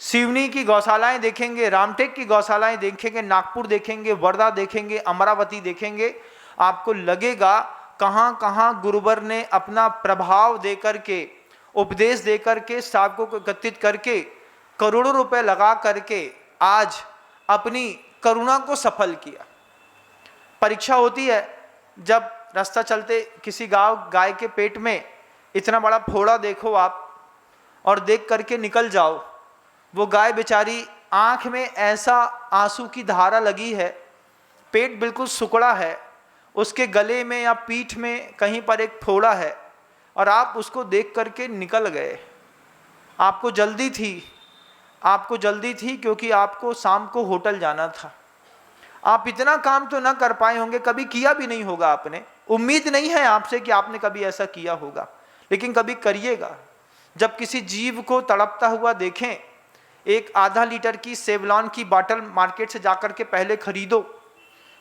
सिवनी की गौशालाएं देखेंगे, रामटेक की गौशालाएं देखेंगे, नागपुर देखेंगे, वर्धा देखेंगे, अमरावती देखेंगे, आपको लगेगा कहाँ कहाँ गुरुवर ने अपना प्रभाव दे करके, उपदेश दे करके, साधकों को एकत्रित करके, करोड़ों रुपए लगा करके आज अपनी करुणा को सफल किया। परीक्षा होती है जब रास्ता चलते किसी गाय के पेट में इतना बड़ा फोड़ा देखो आप और देख करके निकल जाओ। वो गाय बेचारी आंख में ऐसा आंसू की धारा लगी है, पेट बिल्कुल सुकड़ा है, उसके गले में या पीठ में कहीं पर एक फोड़ा है, और आप उसको देख करके निकल गए। आपको जल्दी थी क्योंकि आपको शाम को होटल जाना था। आप इतना काम तो ना कर पाए होंगे, कभी किया भी नहीं होगा आपने, उम्मीद नहीं है आपसे कि आपने कभी ऐसा किया होगा, लेकिन कभी करिएगा। जब किसी जीव को तड़पता हुआ देखें, एक आधा लीटर की सेवलॉन की बाटल मार्केट से जाकर के पहले खरीदो,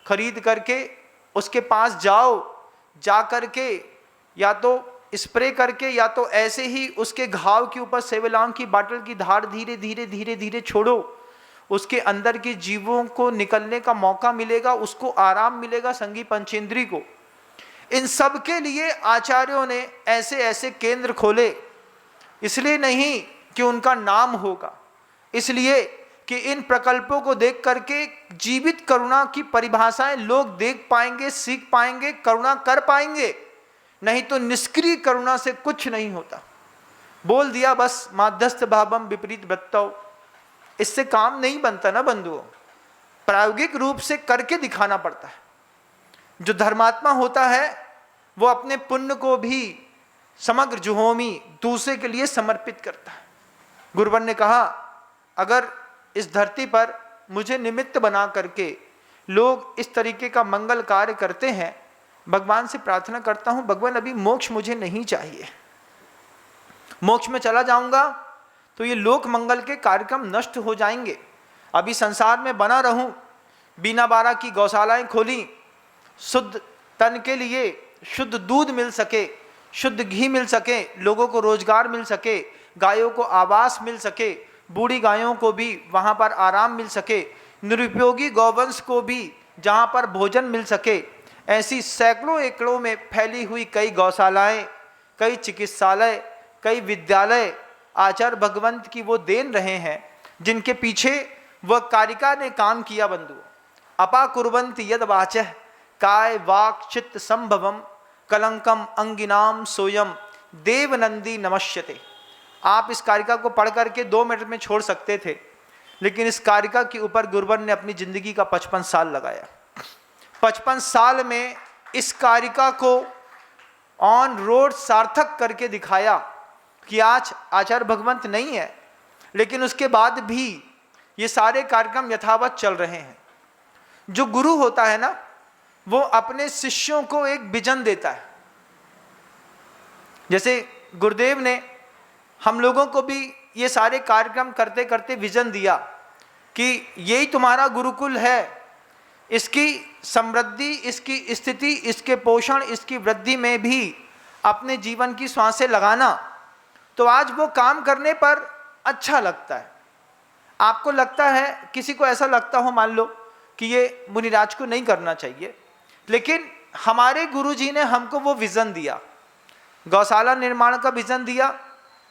खरीद करके उसके पास जाओ, जा करके या तो स्प्रे करके या तो ऐसे ही उसके घाव के ऊपर सेवलॉन की बाटल की धार धीरे धीरे धीरे धीरे छोड़ो। उसके अंदर के जीवों को निकलने का मौका मिलेगा, उसको आराम मिलेगा, संगी पंचेंद्री को। इन सब के लिए आचार्यों ने ऐसे ऐसे केंद्र खोले, इसलिए नहीं कि उनका नाम होगा, इसलिए कि इन प्रकल्पों को देख करके जीवित करुणा की परिभाषाएं लोग देख पाएंगे, सीख पाएंगे, करुणा कर पाएंगे। नहीं तो निष्क्रिय करुणा से कुछ नहीं होता। बोल दिया बस माध्यस्थ भावम विपरीत वृत्तौ, इससे काम नहीं बनता ना बंधुओं। प्रायोगिक रूप से करके दिखाना पड़ता है। जो धर्मात्मा होता है वो अपने पुण्य को भी समग्र जुहोमी दूसरे के लिए समर्पित करता है। गुरुवर ने कहा, अगर इस धरती पर मुझे निमित्त बना करके लोग इस तरीके का मंगल कार्य करते हैं, भगवान से प्रार्थना करता हूं, भगवान अभी मोक्ष मुझे नहीं चाहिए। मोक्ष में चला जाऊंगा तो ये लोक मंगल के कार्यक्रम नष्ट हो जाएंगे। अभी संसार में बना रहूं, बीना बारा की गौशालाएं खोली, शुद्ध तन के लिए शुद्ध दूध मिल सके, शुद्ध घी मिल सके, लोगों को रोजगार मिल सके, गायों को आवास मिल सके, बूढ़ी गायों को भी वहाँ पर आराम मिल सके, निरुपयोगी गौवंश को भी जहाँ पर भोजन मिल सके। ऐसी सैकड़ों एकड़ों में फैली हुई कई गौशालाएं, कई चिकित्सालय, कई विद्यालय आचार्य भगवंत की वो देन रहे हैं, जिनके पीछे वह कारिका ने काम किया। बंधु अपा कुर्वन्ति यद वाचः काय वाक् चित्त संभवम कलंकम अंगिनाम सोयम देवनंदी नमस्यते। आप इस कारिका को पढ़ करके 2 मिनट में छोड़ सकते थे, लेकिन इस कारिका के ऊपर गुरुवर ने अपनी ज़िंदगी का 55 साल लगाया। 55 साल में इस कारिका को ऑन रोड सार्थक करके दिखाया कि आज आचार्य भगवंत नहीं है, लेकिन उसके बाद भी ये सारे कार्यक्रम यथावत चल रहे हैं। जो गुरु होता है ना, वो अपने शिष्यों को एक विजन देता है। जैसे गुरुदेव ने हम लोगों को भी ये सारे कार्यक्रम करते करते विजन दिया कि यही तुम्हारा गुरुकुल है, इसकी समृद्धि, इसकी स्थिति, इसके पोषण, इसकी वृद्धि में भी अपने जीवन की सांसें लगाना। तो आज वो काम करने पर अच्छा लगता है। आपको लगता है, किसी को ऐसा लगता हो मान लो कि ये मुनिराज को नहीं करना चाहिए, लेकिन हमारे गुरुजी ने हमको वो विज़न दिया, गौशाला निर्माण का विज़न दिया।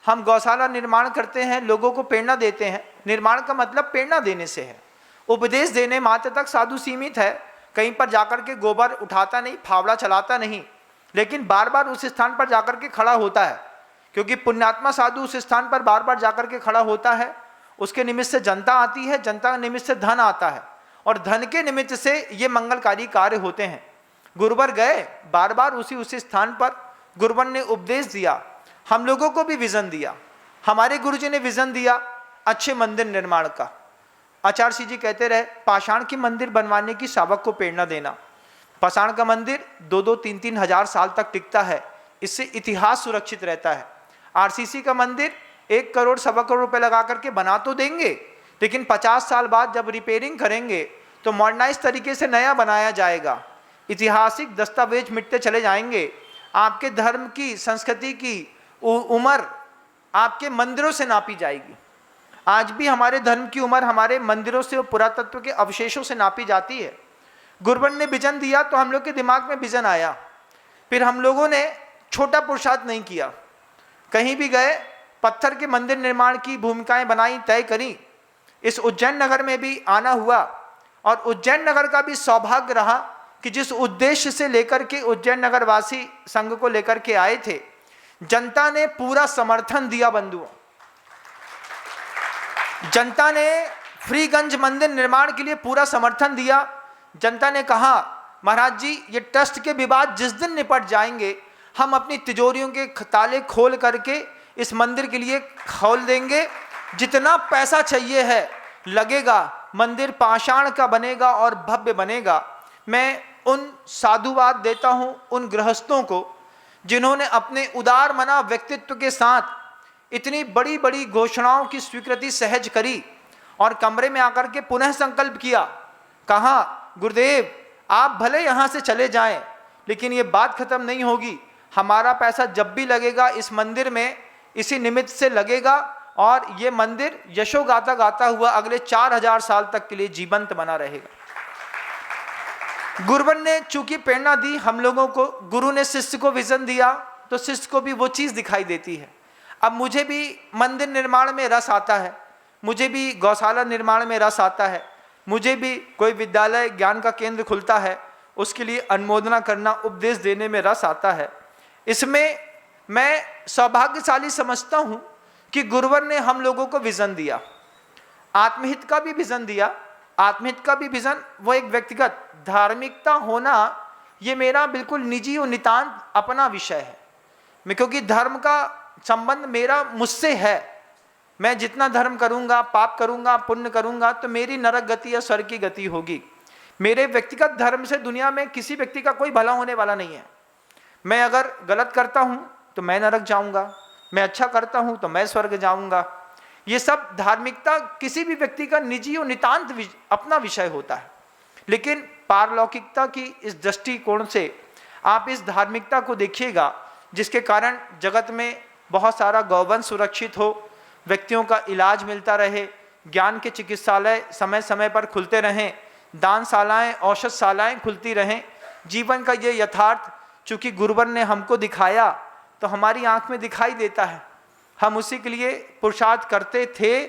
हम गौशाला निर्माण करते हैं, लोगों को प्रेरणा देते हैं। निर्माण का मतलब प्रेरणा देने से है, उपदेश देने मात्र तक साधु सीमित है। कहीं पर जाकर के गोबर उठाता नहीं, फावड़ा चलाता नहीं, लेकिन बार बार उस स्थान पर जाकर के खड़ा होता है, क्योंकि पुण्यात्मा साधु उस स्थान पर बार बार जाकर के खड़ा होता है। उसके निमित्त से जनता आती है, जनता के निमित्त से धन आता है, और धन के निमित्त से ये मंगलकारी कार्य होते हैं। गुरुवर गए बार बार उसी स्थान पर, गुरुवर ने उपदेश दिया, हम लोगों को भी विजन दिया। हमारे गुरुजी ने विजन दिया अच्छे मंदिर निर्माण का। आचार्य श्री जी कहते रहे, पाषाण की मंदिर बनवाने की सावक को प्रेरणा देना। पाषाण का मंदिर 2-3 हज़ार साल तक टिकता है, इससे इतिहास सुरक्षित रहता है। आरसीसी का मंदिर 1 करोड़ 1.25 करोड़ रुपए लगा करके बना तो देंगे, लेकिन 50 साल बाद जब रिपेयरिंग करेंगे तो मॉडर्नाइज तरीके से नया बनाया जाएगा। ऐतिहासिक दस्तावेज मिटते चले जाएंगे। आपके धर्म की, संस्कृति की उम्र आपके मंदिरों से नापी जाएगी। आज भी हमारे धर्म की उम्र हमारे मंदिरों से और पुरातत्व के अवशेषों से नापी जाती है। गुरुवर ने विजन दिया तो हम लोग के दिमाग में विजन आया। फिर हम लोगों ने छोटा पुरुषार्थ नहीं किया, कहीं भी गए पत्थर के मंदिर निर्माण की भूमिकाएं बनाई, तय करी। इस उज्जैन नगर में भी आना हुआ, और उज्जैन नगर का भी सौभाग्य रहा कि जिस उद्देश्य से लेकर के उज्जैन नगर वासी संघ को लेकर के आए थे, जनता ने पूरा समर्थन दिया। बंधुओं, जनता ने फ्रीगंज मंदिर निर्माण के लिए पूरा समर्थन दिया। जनता ने कहा, महाराज जी ये ट्रस्ट के विवाद जिस दिन निपट जाएंगे, हम अपनी तिजोरियों के ताले खोल करके इस मंदिर के लिए खोल देंगे। जितना पैसा चाहिए है लगेगा, मंदिर पाषाण का बनेगा और भव्य बनेगा। मैं उन साधुवाद देता हूं उन गृहस्थों को जिन्होंने अपने उदार मना व्यक्तित्व के साथ इतनी बड़ी बड़ी घोषणाओं की स्वीकृति सहज करी और कमरे में आकर के पुनः संकल्प किया। कहा, गुरुदेव आप भले यहाँ से चले जाएं, लेकिन ये बात खत्म नहीं होगी। हमारा पैसा जब भी लगेगा इस मंदिर में इसी निमित्त से लगेगा, और ये मंदिर यशोगाथा गाता हुआ अगले 4000 साल तक के लिए जीवंत बना रहेगा। गुरुवर ने चूंकि प्रेरणा दी हम लोगों को, गुरु ने शिष्य को विजन दिया, तो शिष्य को भी वो चीज़ दिखाई देती है। अब मुझे भी मंदिर निर्माण में रस आता है, मुझे भी गौशाला निर्माण में रस आता है, मुझे भी कोई विद्यालय ज्ञान का केंद्र खुलता है उसके लिए अनुमोदना करना, उपदेश देने में रस आता है। इसमें मैं सौभाग्यशाली समझता हूँ कि गुरुवर ने हम लोगों को विजन दिया, आत्महित का भी विजन दिया। आत्महित का भी विजन वो एक व्यक्तिगत धार्मिकता होना, ये मेरा बिल्कुल निजी और नितांत अपना विषय है। मैं, क्योंकि धर्म का संबंध मेरा मुझसे है। मैं जितना धर्म करूँगा, पाप करूँगा, पुण्य करूँगा, तो मेरी नरक गति या स्वर्ग की गति होगी। मेरे व्यक्तिगत धर्म से दुनिया में किसी व्यक्ति का कोई भला होने वाला नहीं है। मैं अगर गलत करता हूँ तो मैं नरक जाऊँगा, मैं अच्छा करता हूँ तो मैं स्वर्ग जाऊँगा। ये सब धार्मिकता किसी भी व्यक्ति का निजी और नितांत अपना विषय होता है, लेकिन पारलौकिकता की इस दृष्टिकोण से आप इस धार्मिकता को देखिएगा, जिसके कारण जगत में बहुत सारा गौवंश सुरक्षित हो, व्यक्तियों का इलाज मिलता रहे, ज्ञान के चिकित्सालय समय समय पर खुलते रहें, दानशालाएँ, औषधशालाएँ खुलती रहें। जीवन का ये यथार्थ चूँकि गुरुवर ने हमको दिखाया तो हमारी आँख में दिखाई देता है। हम उसी के लिए पुरुषार्थ करते थे,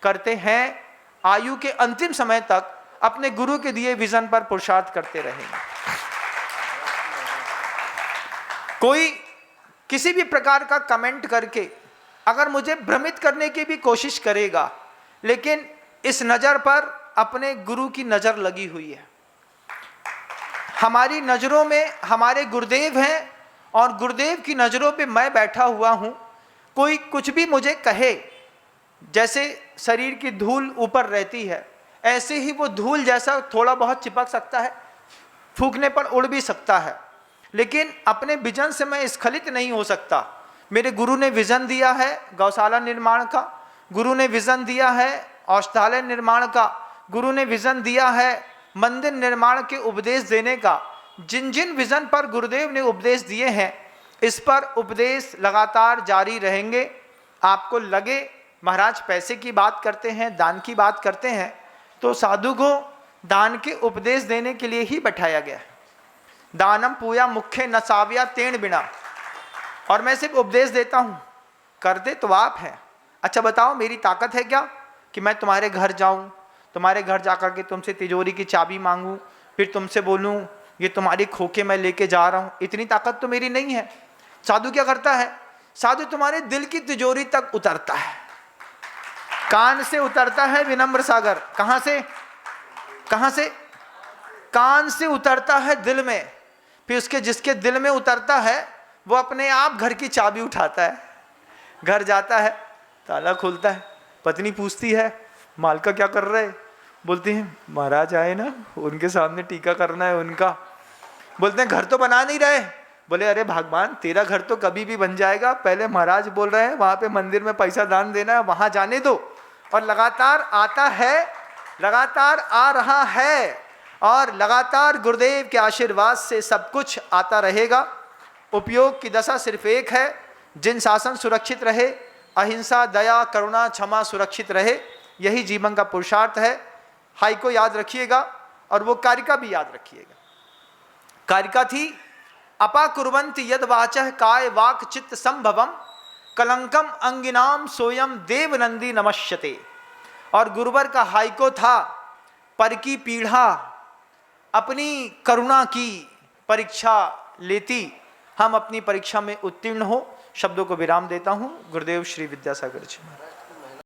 करते हैं, आयु के अंतिम समय तक अपने गुरु के दिए विजन पर पुरुषार्थ करते रहेंगे। कोई किसी भी प्रकार का कमेंट करके अगर मुझे भ्रमित करने की भी कोशिश करेगा, लेकिन इस नज़र पर अपने गुरु की नज़र लगी हुई है। हमारी नज़रों में हमारे गुरुदेव हैं और गुरुदेव की नज़रों पे मैं बैठा हुआ हूँ। कोई कुछ भी मुझे कहे, जैसे शरीर की धूल ऊपर रहती है, ऐसे ही वो धूल जैसा थोड़ा बहुत चिपक सकता है, फूंकने पर उड़ भी सकता है, लेकिन अपने विजन से मैं स्खलित नहीं हो सकता। मेरे गुरु ने विज़न दिया है गौशाला निर्माण का, गुरु ने विज़न दिया है औषधालय निर्माण का, गुरु ने विज़न दिया है मंदिर निर्माण के उपदेश देने का। जिन जिन विज़न पर गुरुदेव ने उपदेश दिए हैं, इस पर उपदेश लगातार जारी रहेंगे। आपको लगे महाराज पैसे की बात करते हैं, दान की बात करते हैं, तो साधु को दान के उपदेश देने के लिए ही बैठाया गया है। दानम पूया मुख्य न साव्या तेण बिना, और मैं सिर्फ उपदेश देता हूँ, करते तो आप हैं। अच्छा बताओ, मेरी ताकत है क्या कि मैं तुम्हारे घर जाऊँ, तुम्हारे घर जाकर के तुमसे तिजोरी की चाबी मांगूँ, फिर तुमसे बोलूँ ये तुम्हारी खोके मैं लेके जा रहा हूँ? इतनी ताकत तो मेरी नहीं है। साधु क्या करता है? साधु तुम्हारे दिल की तिजोरी तक उतरता है, कान से उतरता है विनम्र सागर। कहाँ से? कहाँ से? कान से उतरता है दिल में। फिर उसके जिसके दिल में उतरता है वो अपने आप घर की चाबी उठाता है, घर जाता है, ताला खोलता है, पत्नी पूछती है मालका क्या कर रहे? बोलती हैं महाराज आए ना, उनके सामने टीका करना है उनका। बोलते हैं घर तो बना नहीं रहे। बोले अरे भगवान, तेरा घर तो कभी भी बन जाएगा, पहले महाराज बोल रहे हैं वहाँ पे मंदिर में पैसा दान देना है, वहाँ जाने दो। और लगातार आता है, लगातार आ रहा है, और लगातार गुरुदेव के आशीर्वाद से सब कुछ आता रहेगा। उपयोग की दशा सिर्फ एक है, जिन शासन सुरक्षित रहे, अहिंसा दया करुणा क्षमा सुरक्षित रहे, यही जीवन का पुरुषार्थ है। हाई को याद रखिएगा और वो कारिका भी याद रखिएगा। कारिका थी अपाकुर्वन्ति यद वाचः काय वाक चित्त संभवम कलंकम अंगिनाम सोयम देवनंदी नमस्यते। और गुरुवर का हाइको था पर की पीढ़ा अपनी करुणा की परीक्षा लेती, हम अपनी परीक्षा में उत्तीर्ण हो। शब्दों को विराम देता हूँ। गुरुदेव श्री विद्यासागर जी महाराज।